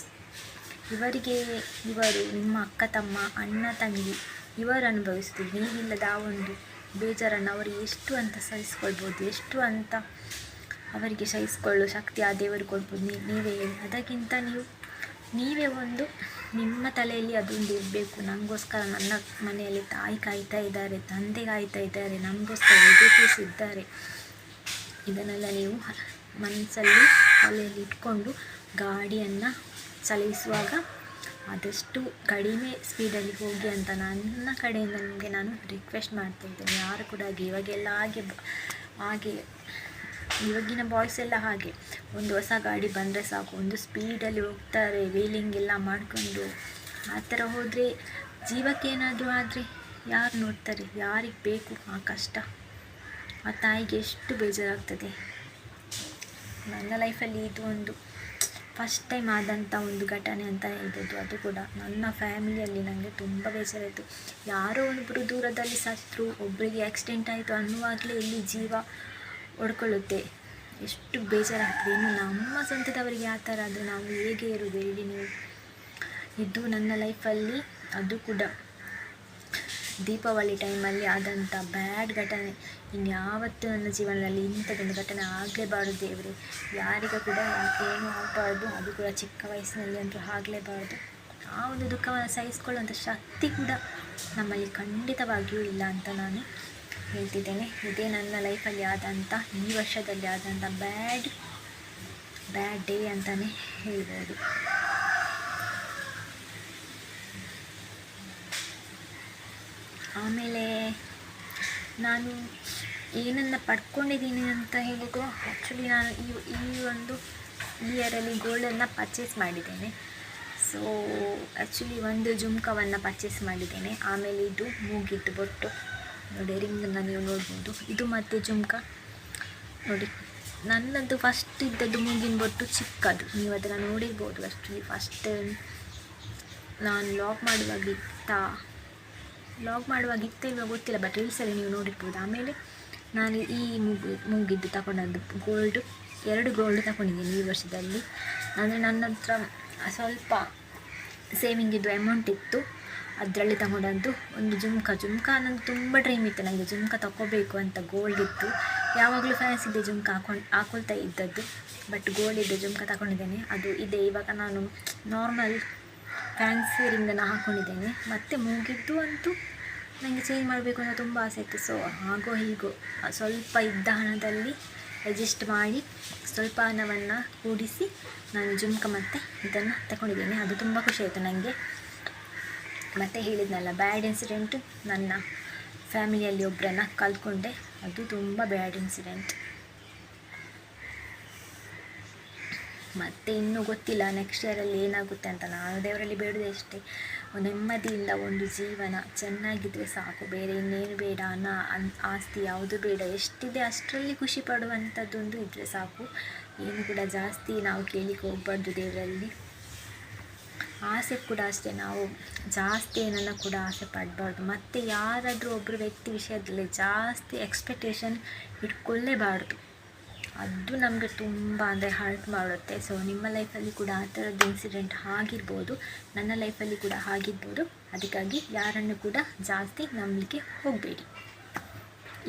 ಇವರು ನಿಮ್ಮ ಅಕ್ಕ ತಮ್ಮ, ಅಣ್ಣ ತಂಗಿ, ಇವರು ಅನುಭವಿಸ್ತೀವಿ. ನೀವಿಲ್ಲದ ಆ ಒಂದು ಬೇಜಾರನ್ನು ಅವರು ಎಷ್ಟು ಅಂತ ಸಹಿಸ್ಕೊಳ್ಬೋದು, ಎಷ್ಟು ಅಂತ ಅವರಿಗೆ ಸಹಿಸ್ಕೊಳ್ಳೋ ಶಕ್ತಿ ಆ ದೇವರು ಕೊಡ್ಬೋದು. ನೀವೇ ಹೇಳಿ. ಅದಕ್ಕಿಂತ ನೀವೇ ಒಂದು ನಿಮ್ಮ ತಲೆಯಲ್ಲಿ ಅದೊಂದು ಇರಬೇಕು. ನನಗೋಸ್ಕರ ನನ್ನ ಮನೆಯಲ್ಲಿ ತಾಯಿ ಕಾಯ್ತಾ ಇದ್ದಾರೆ, ತಂದೆ ಕಾಯ್ತಾ ಇದ್ದಾರೆ, ನಮಗೋಸ್ಕರ ರಿಲೇಟಿವ್ಸ್ ಇದ್ದಾರೆ. ಇದನ್ನೆಲ್ಲ ನೀವು ಮನಸ್ಸಲ್ಲಿ ತಲೆಯಲ್ಲಿ ಇಟ್ಕೊಂಡು ಗಾಡಿಯನ್ನು ಚಲಾಯಿಸುವಾಗ ಆದಷ್ಟು ಕಡಿಮೆ ಸ್ಪೀಡಲ್ಲಿ ಹೋಗಿ ಅಂತ ನನ್ನ ಕಡೆಯಿಂದ ನಿಮಗೆ ನಾನು ರಿಕ್ವೆಸ್ಟ್ ಮಾಡ್ತಾ ಇದ್ದೇನೆ. ಯಾರು ಕೂಡ ಇವಾಗೆಲ್ಲ ಹಾಗೆ ಇವಾಗಿನ ಬಾಯ್ಸ್ ಎಲ್ಲ ಹಾಗೆ, ಒಂದು ಹೊಸ ಗಾಡಿ ಬಂದರೆ ಸಾಕು, ಒಂದು ಸ್ಪೀಡಲ್ಲಿ ಹೋಗ್ತಾರೆ, ವೀಲಿಂಗ್ ಎಲ್ಲ ಮಾಡಿಕೊಂಡು. ಆ ಥರ ಹೋದರೆ ಜೀವಕ್ಕೇನಾದರೂ ಆದರೆ ಯಾರು ನೋಡ್ತಾರೆ? ಯಾರಿಗೆ ಬೇಕು ಆ ಕಷ್ಟ? ಆ ತಾಯಿಗೆ ಎಷ್ಟು ಬೇಜಾರಾಗ್ತದೆ. ನನ್ನ ಲೈಫಲ್ಲಿ ಇದು ಒಂದು ಫಸ್ಟ್ ಟೈಮ್ ಆದಂಥ ಒಂದು ಘಟನೆ ಅಂತ ಹೇಳ್ಬೋದು. ಅದು ಕೂಡ ನನ್ನ ಫ್ಯಾಮಿಲಿಯಲ್ಲಿ ನನಗೆ ತುಂಬ ಬೇಜಾರಾಯಿತು. ಯಾರೋ ಒಬ್ಬರು ದೂರದಲ್ಲಿ ಸತ್ತರು, ಒಬ್ಬರಿಗೆ ಆಕ್ಸಿಡೆಂಟ್ ಆಯಿತು ಅನ್ನುವಾಗಲೇ ಇಲ್ಲಿ ಜೀವ ಒಡ್ಕೊಳ್ಳುತ್ತೆ. ಎಷ್ಟು ಬೇಜಾರಾಗ್ತದೆ. ಇನ್ನು ನಮ್ಮ ಸ್ವಂತದವರಿಗೆ ಆ ಥರ ಆದರೆ ನಾವು ಹೇಗೆ ಇರೋದು ಹೇಳಿ ನೀವು? ಇದು ನನ್ನ ಲೈಫಲ್ಲಿ, ಅದು ಕೂಡ ದೀಪಾವಳಿ ಟೈಮಲ್ಲಿ ಆದಂಥ ಬ್ಯಾಡ್ ಘಟನೆ. ಇನ್ಯಾವತ್ತೂ ನನ್ನ ಜೀವನದಲ್ಲಿ ಇಂಥದ್ದೊಂದು ಘಟನೆ ಆಗಲೇಬಾರ್ದು ದೇವರೇ. ಯಾರಿಗೂ ಕೂಡ ಏನೂ ಆಗಬಾರ್ದು, ಅದು ಕೂಡ ಚಿಕ್ಕ ವಯಸ್ಸಿನಲ್ಲಿ ಅಂತೂ ಆಗಲೇಬಾರ್ದು. ಆ ಒಂದು ದುಃಖವನ್ನು ಸಹಿಸ್ಕೊಳ್ಳುವಂಥ ಶಕ್ತಿ ಕೂಡ ನಮ್ಮಲ್ಲಿ ಖಂಡಿತವಾಗಿಯೂ ಇಲ್ಲ ಅಂತ ನಾನು ಹೇಳ್ತಿದ್ದೇನೆ. ಇದೇ ನನ್ನ ಲೈಫಲ್ಲಿ ಆದಂಥ, ಈ ವರ್ಷದಲ್ಲಿ ಆದಂಥ ಬ್ಯಾಡ್ ಡೇ ಅಂತಲೇ ಹೇಳ್ಬೋದು. ಆಮೇಲೆ ನಾನು ಏನನ್ನು ಪಡ್ಕೊಂಡಿದ್ದೀನಿ ಅಂತ ಹೇಳಿದರೆ, ಆ್ಯಕ್ಚುಲಿ ನಾನು ಈ ಒಂದು ಇಯರಲ್ಲಿ ಗೋಲ್ಡನ್ನು ಪರ್ಚೇಸ್ ಮಾಡಿದ್ದೇನೆ. ಸೊ ಆ್ಯಕ್ಚುಲಿ ಒಂದು ಜುಮ್ಕವನ್ನು ಪರ್ಚೇಸ್ ಮಾಡಿದ್ದೇನೆ. ಆಮೇಲೆ ಇದು ಮೂಗಿದ್ದು ಬೊಟ್ಟು ನೋಡಿ, ರಿಂಗನ್ನು ನೀವು ನೋಡ್ಬೋದು. ಇದು ಮತ್ತು ಜುಮ್ಕ ನೋಡಿ. ನನ್ನದು ಫಸ್ಟ್ ಇದ್ದದ್ದು ಮೂಗಿನ ಬೊಟ್ಟು ಚಿಕ್ಕದು, ನೀವು ಅದನ್ನು ನೋಡಿರ್ಬೋದು. ಆ್ಯಕ್ಚುಲಿ ಫಸ್ಟ್ ನಾನು ಲಾಗ್ ಮಾಡುವಾಗಿತ್ತ ಇವಾಗ ಗೊತ್ತಿಲ್ಲ, ಬಟ್ ರೀಲ್ಸಲ್ಲಿ ನೀವು ನೋಡಿರ್ಬೋದು. ಆಮೇಲೆ ನಾನು ಈ ಮೂಗಿದ್ದು ತಗೊಂಡದ್ದು ಎರಡು ಗೋಲ್ಡ್ ತಗೊಂಡಿದ್ದೀನಿ ಈ ವರ್ಷದಲ್ಲಿ. ಅಂದರೆ ನನ್ನ ಹತ್ರ ಸ್ವಲ್ಪ ಸೇವಿಂಗ್ ಇದ್ದು ಅಮೌಂಟ್ ಇತ್ತು, ಅದರಲ್ಲಿ ತಗೊಂಡದ್ದು ಒಂದು ಜುಮ್ಕ. ನನಗೆ ತುಂಬ ಡ್ರೀಮ್ ಇತ್ತು, ನನಗೆ ಜುಮ್ಕ ತಗೋಬೇಕು ಅಂತ, ಗೋಲ್ಡ್ ಇತ್ತು. ಯಾವಾಗಲೂ ಫ್ಯಾನ್ಸಿದೆ ಜುಮ್ಕ ಹಾಕೊಳ್ತಾ ಇದ್ದದ್ದು, ಬಟ್ ಗೋಲ್ಡಿದ್ದು ಜುಮ್ಕ ತಗೊಂಡಿದ್ದೇನೆ. ಅದು ಇದೆ. ಇವಾಗ ನಾನು ನಾರ್ಮಲ್ ಫ್ಯಾನ್ಸಿ ರಿಂಗನ್ನು ಹಾಕ್ಕೊಂಡಿದ್ದೇನೆ. ಮತ್ತು ಮೂಗಿದ್ದು ಅಂತೂ ನನಗೆ ಚೇಂಜ್ ಮಾಡಬೇಕು ಅಂತ ತುಂಬ ಆಸೆ ಇತ್ತು. ಸೊ ಹಾಗೋ ಹೀಗೋ ಸ್ವಲ್ಪ ಇದ್ದ ಹಣದಲ್ಲಿ ಅಡ್ಜಸ್ಟ್ ಮಾಡಿ ಸ್ವಲ್ಪ ಹಣವನ್ನು ಕೂಡಿಸಿ ನಾನು ಜುಮ್ಕ ಮತ್ತು ಇದನ್ನು ತಗೊಂಡಿದ್ದೇನೆ. ಅದು ತುಂಬ ಖುಷಿ ಆಯಿತು ನನಗೆ. ಮತ್ತು ಹೇಳಿದ್ನಲ್ಲ, ಬ್ಯಾಡ್ ಇನ್ಸಿಡೆಂಟ್, ನನ್ನ ಫ್ಯಾಮಿಲಿಯಲ್ಲಿ ಒಬ್ಬರನ್ನು ಕಲ್ತ್ಕೊಂಡೆ. ಅದು ತುಂಬ ಬ್ಯಾಡ್ ಇನ್ಸಿಡೆಂಟ್. ಮತ್ತು ಇನ್ನೂ ಗೊತ್ತಿಲ್ಲ ನೆಕ್ಸ್ಟ್ ಇಯರಲ್ಲಿ ಏನಾಗುತ್ತೆ ಅಂತ. ನಾನು ದೇವರಲ್ಲಿ ಬೇಡೋದೇ ಅಷ್ಟೇ, ನೆಮ್ಮದಿಯಿಂದ ಒಂದು ಜೀವನ ಚೆನ್ನಾಗಿದ್ದರೆ ಸಾಕು, ಬೇರೆ ಇನ್ನೇನು ಬೇಡ. ಹಣ ಆಸ್ತಿ ಯಾವುದು ಬೇಡ, ಎಷ್ಟಿದೆ ಅಷ್ಟರಲ್ಲಿ ಖುಷಿ ಪಡುವಂಥದ್ದೊಂದು ಇದ್ದರೆ ಸಾಕು. ಏನು ಕೂಡ ಜಾಸ್ತಿ ನಾವು ಕೇಳಲಿಕ್ಕೆ ಹೋಗಬಾರ್ದು ದೇವರಲ್ಲಿ. ಆಸೆ ಕೂಡ ಅಷ್ಟೇ, ನಾವು ಜಾಸ್ತಿ ಏನನ್ನು ಕೂಡ ಆಸೆ ಪಡಬಾರ್ದು. ಮತ್ತು ಯಾರಾದರೂ ಒಬ್ಬರು ವ್ಯಕ್ತಿ ವಿಷಯದಲ್ಲಿ ಜಾಸ್ತಿ ಎಕ್ಸ್ಪೆಕ್ಟೇಷನ್ ಇಟ್ಕೊಳ್ಳೇಬಾರ್ದು. ಅದು ನಮಗೆ ತುಂಬ ಅಂದರೆ ಹರ್ಟ್ ಮಾಡುತ್ತೆ. ಸೊ ನಿಮ್ಮ ಲೈಫಲ್ಲಿ ಕೂಡ ಆ ಥರದ್ದು ಇನ್ಸಿಡೆಂಟ್ ಆಗಿರ್ಬೋದು, ನನ್ನ ಲೈಫಲ್ಲಿ ಕೂಡ ಆಗಿರ್ಬೋದು. ಅದಕ್ಕಾಗಿ ಯಾರನ್ನು ಕೂಡ ಜಾಸ್ತಿ ನಂಬಲಿಕ್ಕೆ ಹೋಗಬೇಡಿ.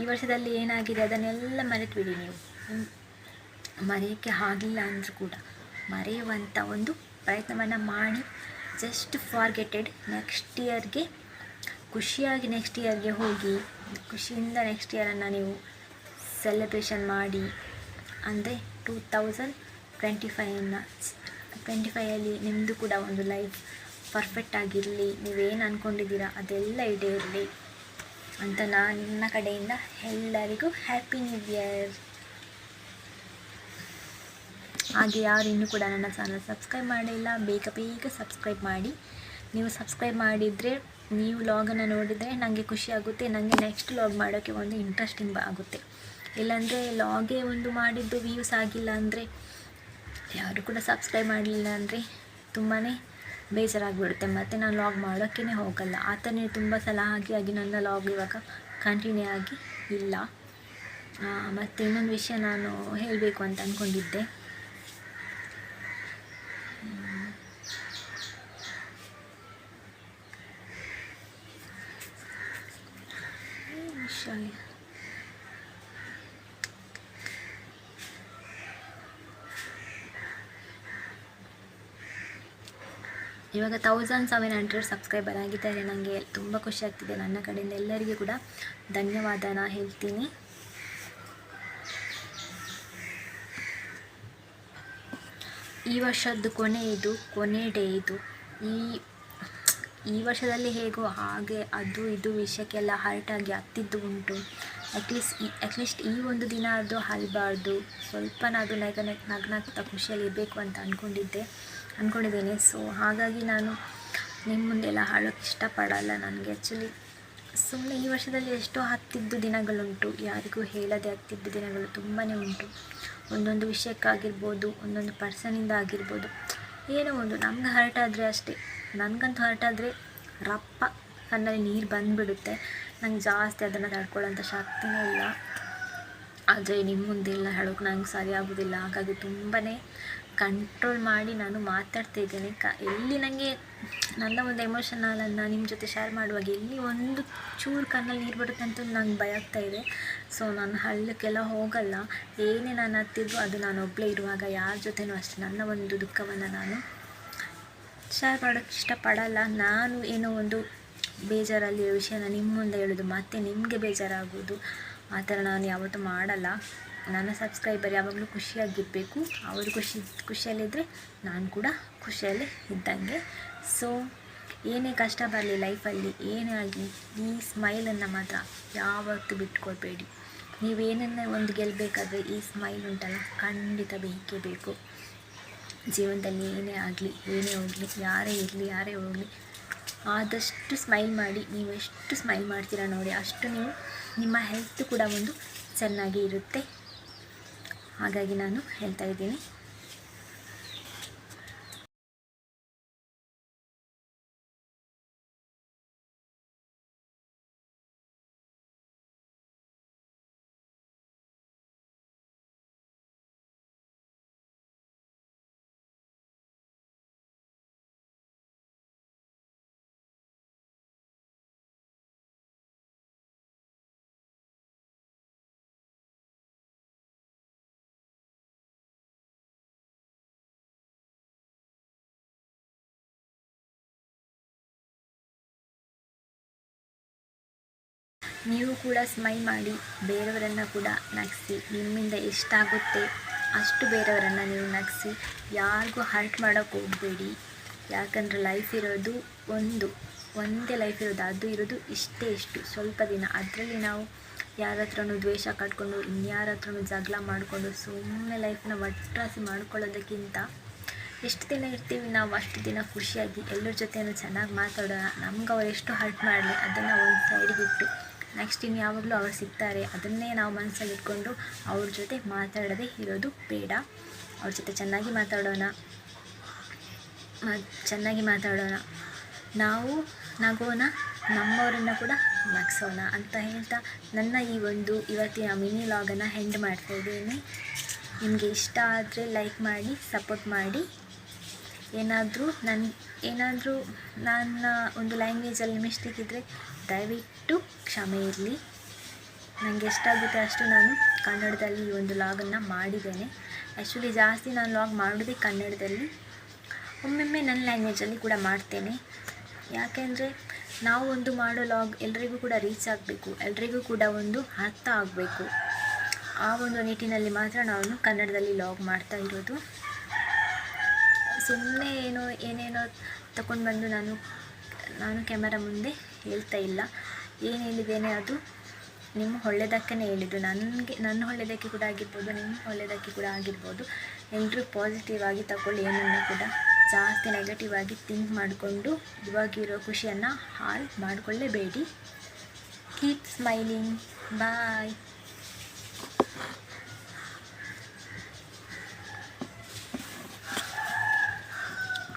ಈ ವರ್ಷದಲ್ಲಿ ಏನಾಗಿದೆ ಅದನ್ನೆಲ್ಲ ಮರೆತು ಬಿಡಿ. ನೀವು ಮರೆಯೋಕ್ಕೆ ಆಗಿಲ್ಲ ಅಂದರೂ ಕೂಡ ಮರೆಯುವಂಥ ಒಂದು ಪ್ರಯತ್ನವನ್ನು ಮಾಡಿ. ಜಸ್ಟ್ ಫಾರ್ಗೆಟೆಡ್. ನೆಕ್ಸ್ಟ್ ಇಯರ್ಗೆ ಖುಷಿಯಾಗಿ ನೆಕ್ಸ್ಟ್ ಇಯರ್ಗೆ ಹೋಗಿ ಖುಷಿಯಿಂದ ನೆಕ್ಸ್ಟ್ ಇಯರನ್ನು ನೀವು ಸೆಲೆಬ್ರೇಷನ್ ಮಾಡಿ. ಅಂದರೆ 2025ಯಲ್ಲಿ ನಿಮ್ಮದು ಕೂಡ ಒಂದು ಲೈಫ್ ಪರ್ಫೆಕ್ಟ್ ಆಗಿರಲಿ. ನೀವೇನು ಅಂದ್ಕೊಂಡಿದ್ದೀರಾ ಅದೆಲ್ಲ ಈಡೇರಲಿ ಅಂತ ನಾನು ನನ್ನ ಕಡೆಯಿಂದ ಎಲ್ಲರಿಗೂ ಹ್ಯಾಪಿ ನ್ಯೂ ಇಯರ್. ಹಾಗೆ ಯಾರು ಇನ್ನೂ ಕೂಡ ನನ್ನ ಚಾನಲ್ ಸಬ್ಸ್ಕ್ರೈಬ್ ಮಾಡಿಲ್ಲ, ಬೇಗ ಬೇಗ ಸಬ್ಸ್ಕ್ರೈಬ್ ಮಾಡಿ. ನೀವು ಸಬ್ಸ್ಕ್ರೈಬ್ ಮಾಡಿದರೆ, ನೀವು ಲಾಗನ್ನು ನೋಡಿದರೆ ನನಗೆ ಖುಷಿ ಆಗುತ್ತೆ. ನನಗೆ ನೆಕ್ಸ್ಟ್ ಲಾಗ್ ಮಾಡೋಕ್ಕೆ ಒಂದು ಇಂಟ್ರೆಸ್ಟಿಂಗ್ ಆಗುತ್ತೆ. ಇಲ್ಲಾಂದರೆ ಲಾಗೇ ಒಂದು ಮಾಡಿದ್ದು ವ್ಯೂಸ್ ಆಗಿಲ್ಲ ಅಂದರೆ, ಯಾರು ಕೂಡ ಸಬ್ಸ್ಕ್ರೈಬ್ ಮಾಡಲಿಲ್ಲ ಅಂದರೆ ತುಂಬಾ ಬೇಜಾರಾಗಿಬಿಡುತ್ತೆ. ಮತ್ತು ನಾನು ಲಾಗ್ ಮಾಡೋಕ್ಕೇ ಹೋಗಲ್ಲ. ಆ ಥರನೇ ತುಂಬ ಸಲ ಆಗಿ ನನ್ನ ಲಾಗ್ ಇವಾಗ ಕಂಟಿನ್ಯೂ ಆಗಿ ಇಲ್ಲ. ಮತ್ತು ಇನ್ನೊಂದು ವಿಷಯ ನಾನು ಹೇಳಬೇಕು ಅಂತ ಅಂದ್ಕೊಂಡಿದ್ದೆ. ಇವಾಗ 1700 ಸಬ್ಸ್ಕ್ರೈಬರ್ ಆಗಿದ್ದಾರೆ. ನನಗೆ ತುಂಬ ಖುಷಿ ಆಗ್ತಿದೆ. ನನ್ನ ಕಡೆಯಿಂದ ಎಲ್ಲರಿಗೂ ಕೂಡ ಧನ್ಯವಾದನ ಹೇಳ್ತೀನಿ. ಈ ವರ್ಷದ್ದು ಕೊನೆ ಡೇ ಇದು. ಈ ವರ್ಷದಲ್ಲಿ ಹೇಗೋ ಹಾಗೆ ಅದು ಇದು ವಿಷಯಕ್ಕೆಲ್ಲ ಹರ್ಟಾಗಿ ಹತ್ತಿದ್ದು ಉಂಟು. ಅಟ್ಲೀಸ್ಟ್ ಈ ಒಂದು ದಿನ ಅದು ಹಲ್ಬಾರ್ದು, ಸ್ವಲ್ಪನಾದರೂ ನಗ್ನಾಗ್ತಾ ಖುಷಿಯಲ್ಲಿ ಇರಬೇಕು ಅಂತ ಅಂದ್ಕೊಂಡಿದ್ದೇನೆ. ಸೊ ಹಾಗಾಗಿ ನಾನು ನಿಮ್ಮ ಮುಂದೆಲ್ಲ ಹಾಳೋಕ್ಕೆ ಇಷ್ಟಪಡಲ್ಲ. ನನಗೆ ಆ್ಯಕ್ಚುಲಿ ಸುಮ್ಮನೆ ಈ ವರ್ಷದಲ್ಲಿ ಎಷ್ಟೋ ಹತ್ತಿದ್ದು ದಿನಗಳುಂಟು, ಯಾರಿಗೂ ಹೇಳದೆ ಹತ್ತಿದ್ದು ದಿನಗಳು ತುಂಬಾ ಉಂಟು. ಒಂದೊಂದು ವಿಷಯಕ್ಕಾಗಿರ್ಬೋದು, ಒಂದೊಂದು ಪರ್ಸನಿಂದ ಆಗಿರ್ಬೋದು, ಏನೋ ಒಂದು ನಮ್ಗೆ ಹರ್ಟ್ ಆದರೆ ಅಷ್ಟೇ. ನನಗಂತೂ ಹರ್ಟ್ ಆದರೆ ರಪ್ಪ ಕಣ್ಣಲ್ಲಿ ನೀರು ಬಂದುಬಿಡುತ್ತೆ. ನಂಗೆ ಜಾಸ್ತಿ ಅದನ್ನು ತಡ್ಕೊಳ್ಳೋಂಥ ಶಕ್ತಿನೇ ಇಲ್ಲ. ಆದರೆ ನಿಮ್ಮ ಮುಂದೆಲ್ಲ ಹೇಳೋಕೆ ನಂಗೆ ಸರಿ ಆಗೋದಿಲ್ಲ. ಹಾಗಾಗಿ ತುಂಬಾ ಕಂಟ್ರೋಲ್ ಮಾಡಿ ನಾನು ಮಾತಾಡ್ತಾ ಇದ್ದೇನೆ. ಎಲ್ಲಿ ನನಗೆ ನನ್ನ ಒಂದು ಎಮೋಷನಲನ್ನು ನಿಮ್ಮ ಜೊತೆ ಶೇರ್ ಮಾಡುವಾಗ ಎಲ್ಲಿ ಒಂದು ಚೂರು ಕಣ್ಣಲ್ಲಿ ನೀರು ಬರುತ್ತೆ ಅಂತ ನಂಗೆ ಭಯ ಆಗ್ತಾಯಿದೆ. ಸೊ ನಾನು ಹಳ್ಳಕ್ಕೆಲ್ಲ ಹೋಗಲ್ಲ. ಏನೇ ನಾನು ಹತ್ತಿದ್ರು ಅದು ನಾನು ಒಬ್ಬಳೇ ಇರುವಾಗ ಯಾರ ಜೊತೆನೂ ಅಷ್ಟೇ ನನ್ನ ಒಂದು ದುಃಖವನ್ನು ನಾನು ಶೇರ್ ಮಾಡೋಕ್ಕೆ ಇಷ್ಟಪಡಲ್ಲ. ನಾನು ಏನೋ ಒಂದು ಬೇಜಾರಲ್ಲಿರೋ ವಿಷಯನ ನಿಮ್ಮ ಮುಂದೆ ಹೇಳೋದು ಮತ್ತು ನಿಮಗೆ ಬೇಜಾರಾಗೋದು, ಆ ಥರ ನಾನು ಯಾವತ್ತೂ ಮಾಡಲ್ಲ. ನನ್ನ ಸಬ್ಸ್ಕ್ರೈಬರ್ ಯಾವಾಗಲೂ ಖುಷಿಯಾಗಿರಬೇಕು. ಅವರು ಖುಷಿಯಲ್ಲಿದ್ದರೆ ನಾನು ಕೂಡ ಖುಷಿಯಲ್ಲೇ ಇದ್ದಂಗೆ. ಸೊ ಏನೇ ಕಷ್ಟ ಬರಲಿ ಲೈಫಲ್ಲಿ, ಏನೇ ಆಗಲಿ, ಈ ಸ್ಮೈಲನ್ನು ಮಾತ್ರ ಯಾವತ್ತೂ ಬಿಟ್ಕೊಳ್ಬೇಡಿ. ನೀವೇನನ್ನ ಒಂದು ಗೆಲ್ಲಬೇಕಾದ್ರೆ ಈ ಸ್ಮೈಲ್ ಉಂಟಲ್ಲ, ಖಂಡಿತ ಬೇಕೇ ಬೇಕು. ಜೀವನದಲ್ಲಿ ಏನೇ ಆಗಲಿ, ಏನೇ ಹೋಗಲಿ, ಯಾರೇ ಇರಲಿ, ಯಾರೇ ಹೋಗಲಿ, ಆದಷ್ಟು ಸ್ಮೈಲ್ ಮಾಡಿ. ನೀವು ಎಷ್ಟು ಸ್ಮೈಲ್ ಮಾಡ್ತೀರಾ ನೋಡಿ, ಅಷ್ಟು ನೀವು ನಿಮ್ಮ ಹೆಲ್ತ್ ಕೂಡ ಒಂದು ಚೆನ್ನಾಗಿ ಇರುತ್ತೆ. ಹಾಗಾಗಿ ನಾನು ಹೇಳ್ತಾ ಇದ್ದೀನಿ. ನೀವು ಕೂಡ ಸ್ಮೈಲ್ ಮಾಡಿ, ಬೇರೆಯವರನ್ನು ಕೂಡ ನಗಿಸಿ. ನಿಮ್ಮಿಂದ ಎಷ್ಟಾಗುತ್ತೆ ಅಷ್ಟು ಬೇರೆಯವರನ್ನು ನೀವು ನಗಿಸಿ. ಯಾರಿಗೂ ಹರ್ಟ್ ಮಾಡೋಕ್ಕೆ ಹೋಗಬೇಡಿ. ಯಾಕಂದರೆ ಲೈಫ್ ಇರೋದು ಒಂದೇ ಲೈಫ್ ಇರೋದು, ಅದು ಇರೋದು ಇಷ್ಟು ಸ್ವಲ್ಪ ದಿನ. ಅದರಲ್ಲಿ ನಾವು ಯಾರ ಹತ್ರನೂ ದ್ವೇಷ ಕಟ್ಕೊಂಡು, ಇನ್ಯಾರ ಹತ್ರನೂ ಜಗಳ ಮಾಡಿಕೊಂಡು ಸುಮ್ಮನೆ ಲೈಫನ್ನ ಒಟ್ರಾಸಿ ಮಾಡ್ಕೊಳ್ಳೋದಕ್ಕಿಂತ ಎಷ್ಟು ದಿನ ಇರ್ತೀವಿ ನಾವು ಅಷ್ಟು ದಿನ ಖುಷಿಯಾಗಿ ಎಲ್ಲರ ಜೊತೆನೂ ಚೆನ್ನಾಗಿ ಮಾತಾಡೋಣ. ನಮ್ಗೆ ಅವ್ರು ಎಷ್ಟು ಹರ್ಟ್ ಮಾಡಲಿ ಅದನ್ನು ಒಂದು ಸೈಡಿಗಿಟ್ಟು ನೆಕ್ಸ್ಟ್ ಇನ್ನು ಯಾವಾಗಲೂ ಅವ್ರು ಸಿಗ್ತಾರೆ ಅದನ್ನೇ ನಾವು ಮನಸ್ಸಲ್ಲಿ ಇಟ್ಕೊಂಡು ಅವ್ರ ಜೊತೆ ಮಾತಾಡೋದೇ ಇರೋದು ಬೇಡ. ಅವ್ರ ಜೊತೆ ಚೆನ್ನಾಗಿ ಮಾತಾಡೋಣ, ನಾವು ನಗೋಣ, ನಮ್ಮವರನ್ನು ಕೂಡ ನಗಿಸೋಣ ಅಂತ ಹೇಳ್ತಾ ನನ್ನ ಈ ಒಂದು ಇವತ್ತಿನ ಮಿನಿ ವ್ಲಾಗನ್ನು ಎಂಡ್ ಮಾಡ್ತಾಯಿದ್ದೀನಿ. ನಿಮಗೆ ಇಷ್ಟ ಆದರೆ ಲೈಕ್ ಮಾಡಿ, ಸಪೋರ್ಟ್ ಮಾಡಿ. ಏನಾದರೂ ನನ್ನ ಒಂದು ಲ್ಯಾಂಗ್ವೇಜಲ್ಲಿ ಮಿಸ್ಟೇಕ್ ಇದ್ದರೆ ದಯವಿಟ್ಟು ಕ್ಷಮೆ ಇರಲಿ. ನನಗೆ ಎಷ್ಟಾಗುತ್ತೆ ಅಷ್ಟು ನಾನು ಕನ್ನಡದಲ್ಲಿ ಈ ಒಂದು ವ್ಲಾಗನ್ನು ಮಾಡಿದ್ದೇನೆ. ಆ್ಯಕ್ಚುಲಿ ಜಾಸ್ತಿ ನಾನು ವ್ಲಾಗ್ ಮಾಡೋದೇ ಕನ್ನಡದಲ್ಲಿ, ಒಮ್ಮೊಮ್ಮೆ ನನ್ನ ಲ್ಯಾಂಗ್ವೇಜಲ್ಲಿ ಕೂಡ ಮಾಡ್ತೇನೆ. ಯಾಕೆಂದರೆ ನಾವು ಒಂದು ಮಾಡೋ ವ್ಲಾಗ್ ಎಲ್ರಿಗೂ ಕೂಡ ರೀಚ್ ಆಗಬೇಕು, ಎಲ್ರಿಗೂ ಕೂಡ ಒಂದು ಅರ್ಥ ಆಗಬೇಕು. ಆ ಒಂದು ನಿಟ್ಟಿನಲ್ಲಿ ಮಾತ್ರ ನಾನು ಕನ್ನಡದಲ್ಲಿ ವ್ಲಾಗ್ ಮಾಡ್ತಾ ಇರೋದು. ಸುಮ್ಮನೆ ಏನೇನೋ ತಗೊಂಡು ಬಂದು ನಾನು ಕ್ಯಾಮರಾ ಮುಂದೆ ಹೇಳ್ತಾ ಇಲ್ಲ. ಏನು ಹೇಳಿದ್ದೇನೆ ಅದು ನಿಮ್ಮ ಒಳ್ಳೆಯದಕ್ಕೇ ಹೇಳಿದ್ದು. ನನ್ನ ಒಳ್ಳೆಯದಕ್ಕೆ ಕೂಡ ಆಗಿರ್ಬೋದು, ನಿಮ್ಮ ಒಳ್ಳೆಯದಕ್ಕೆ ಕೂಡ ಆಗಿರ್ಬೋದು. ಎಲ್ಲರೂ ಪಾಸಿಟಿವ್ ಆಗಿ ತಗೊಳ್ಳಿ. ಏನನ್ನು ಕೂಡ ಜಾಸ್ತಿ ನೆಗೆಟಿವ್ ಆಗಿ ಥಿಂಕ್ ಮಾಡಿಕೊಂಡು ಇವಾಗಿರೋ ಖುಷಿಯನ್ನು ಹಾಳು ಮಾಡಿಕೊಳ್ಳೇಬೇಡಿ. Keep smiling. ಬಾಯ್.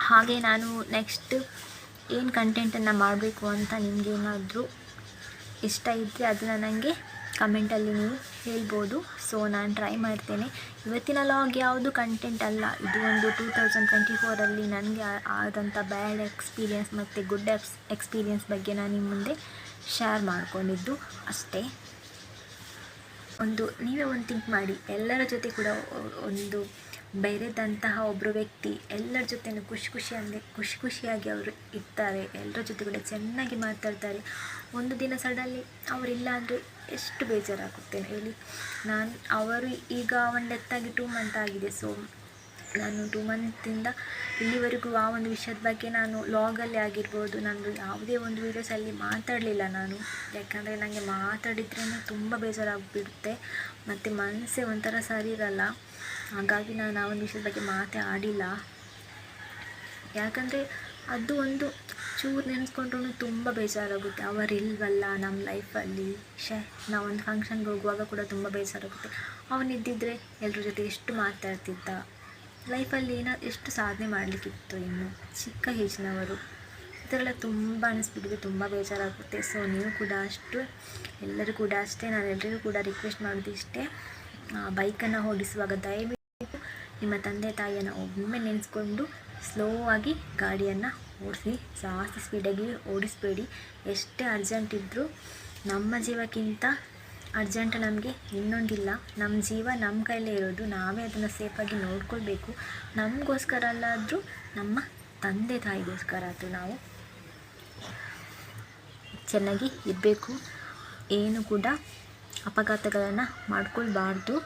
ಹಾಗೆ ನಾನು ನೆಕ್ಸ್ಟ್ ಏನು ಕಂಟೆಂಟನ್ನು ಮಾಡಬೇಕು ಅಂತ ನಿಮಗೇನಾದರೂ ಇಷ್ಟ ಇದ್ದರೆ ಅದನ್ನು ನನಗೆ ಕಮೆಂಟಲ್ಲಿ ನೀವು ಹೇಳ್ಬೋದು. ಸೊ ನಾನು ಟ್ರೈ ಮಾಡ್ತೇನೆ. ಇವತ್ತಿನ ವ್ಲಾಗ್ ಯಾವುದು ಕಂಟೆಂಟ್ ಅಲ್ಲ, ಇದು ಒಂದು 2024 ನನಗೆ ಆದಂಥ ಬ್ಯಾಡ್ ಎಕ್ಸ್ಪೀರಿಯೆನ್ಸ್ ಮತ್ತು ಗುಡ್ ಎಕ್ಸ್ಪೀರಿಯೆನ್ಸ್ ಬಗ್ಗೆ ನಾನು ನಿಮ್ಮ ಮುಂದೆ ಶೇರ್ ಮಾಡಿಕೊಂಡಿದ್ದು ಅಷ್ಟೇ. ನೀವೇ ಒಂದು ಥಿಂಕ್ ಮಾಡಿ, ಎಲ್ಲರ ಜೊತೆ ಕೂಡ ಒಂದು ಬೆರೆದಂತಹ ಒಬ್ಬರು ವ್ಯಕ್ತಿ ಎಲ್ಲರ ಜೊತೆನೂ ಖುಷಿಯಾಗಿ ಅವರು ಇರ್ತಾರೆ. ಎಲ್ಲರ ಜೊತೆ ಕೂಡ ಚೆನ್ನಾಗಿ ಮಾತಾಡ್ತಾರೆ. ಒಂದು ದಿನ ಸಡನ್ಲಿ ಅವರಿಲ್ಲ ಅಂದರೆ ಎಷ್ಟು ಬೇಜಾರಾಗುತ್ತೆ ಹೇಳಿ. ಅವರು ಈಗ ಡೆತ್ ಆಗಿ 2 ಮಂತ್ ಆಗಿದೆ. ಸೊ ನಾನು 2 ಮಂತಿಂದ ಇಲ್ಲಿವರೆಗೂ ಆ ಒಂದು ವಿಷಯದ ಬಗ್ಗೆ ನಾನು ವ್ಲಾಗಲ್ಲಿ ಆಗಿರ್ಬೋದು, ನಾನು ಯಾವುದೇ ಒಂದು ವೀಡಿಯೋಸಲ್ಲಿ ಮಾತಾಡಲಿಲ್ಲ ನಾನು. ಯಾಕಂದರೆ ನನಗೆ ಮಾತಾಡಿದ್ರೇ ತುಂಬ ಬೇಜಾರಾಗಿಬಿಡುತ್ತೆ ಮತ್ತು ಮನಸ್ಸೇ ಒಂಥರ ಸರಿ ಇರಲ್ಲ. ಹಾಗಾಗಿ ನಾನು ಆ ಒಂದು ವಿಷಯದ ಬಗ್ಗೆ ಮಾತೇ ಆಡಿಲ್ಲ. ಯಾಕಂದರೆ ಅದು ಒಂದು ಚೂರು ನೆನೆಸ್ಕೊಂಡ್ರೂ ತುಂಬ ಬೇಜಾರಾಗುತ್ತೆ. ಅವರಿಲ್ವಲ್ಲ ನಮ್ಮ ಲೈಫಲ್ಲಿ. ನಾವೊಂದು ಫಂಕ್ಷನ್ಗೆ ಹೋಗುವಾಗ ಕೂಡ ತುಂಬ ಬೇಜಾರಾಗುತ್ತೆ. ಅವನಿದ್ದಿದ್ರೆ ಎಲ್ಲರ ಜೊತೆ ಎಷ್ಟು ಮಾತಾಡ್ತಿದ್ದ, ಲೈಫಲ್ಲಿ ಎಷ್ಟು ಸಾಧನೆ ಮಾಡಲಿಕ್ಕಿತ್ತು, ಇನ್ನು ಚಿಕ್ಕ ಏಜ್ನವರು. ಈ ಥರ ಎಲ್ಲ ತುಂಬ ಅನಿಸ್ಬಿಟ್ಟಿದೆ, ತುಂಬ ಬೇಜಾರಾಗುತ್ತೆ. ಸೊ ನೀವು ಕೂಡ ಎಲ್ಲರೂ ಕೂಡ ಅಷ್ಟೇ. ನಾನು ಎಲ್ಲರಿಗೂ ಕೂಡ ರಿಕ್ವೆಸ್ಟ್ ಮಾಡೋದು ಇಷ್ಟೇ, ಬೈಕನ್ನು ಓಡಿಸುವಾಗ ದಯವಿಟ್ಟು ನಿಮ್ಮ ತಂದೆ ತಾಯಿಯನ್ನು ಒಮ್ಮೆ ನೆನೆಸ್ಕೊಂಡು ಸ್ಲೋ ಆಗಿ ಗಾಡಿಯನ್ನು ಓಡಿಸಿ. ಜಾಸ್ತಿ ಸ್ಪೀಡಾಗಿ ಓಡಿಸಬೇಡಿ. ಎಷ್ಟೇ ಅರ್ಜೆಂಟ್ ಇದ್ದರೂ ನಮ್ಮ ಜೀವಕ್ಕಿಂತ ಅರ್ಜೆಂಟ್ ನಮಗೆ ಇನ್ನೊಂದಿಲ್ಲ. ನಮ್ಮ ಜೀವ ನಮ್ಮ ಕೈಲೇ ಇರೋದು, ನಾವೇ ಅದನ್ನು ಸೇಫಾಗಿ ನೋಡ್ಕೊಳ್ಬೇಕು. ನಮಗೋಸ್ಕರ ಅಲ್ಲಾದರೂ ನಮ್ಮ ತಂದೆ ತಾಯಿಗೋಸ್ಕರ ಆದರೂ ನಾವು ಚೆನ್ನಾಗಿ ಇರಬೇಕು. ಏನು ಕೂಡ ಅಪಘಾತಗಳನ್ನು ಮಾಡಿಕೊಳ್ಬಾರ್ದು.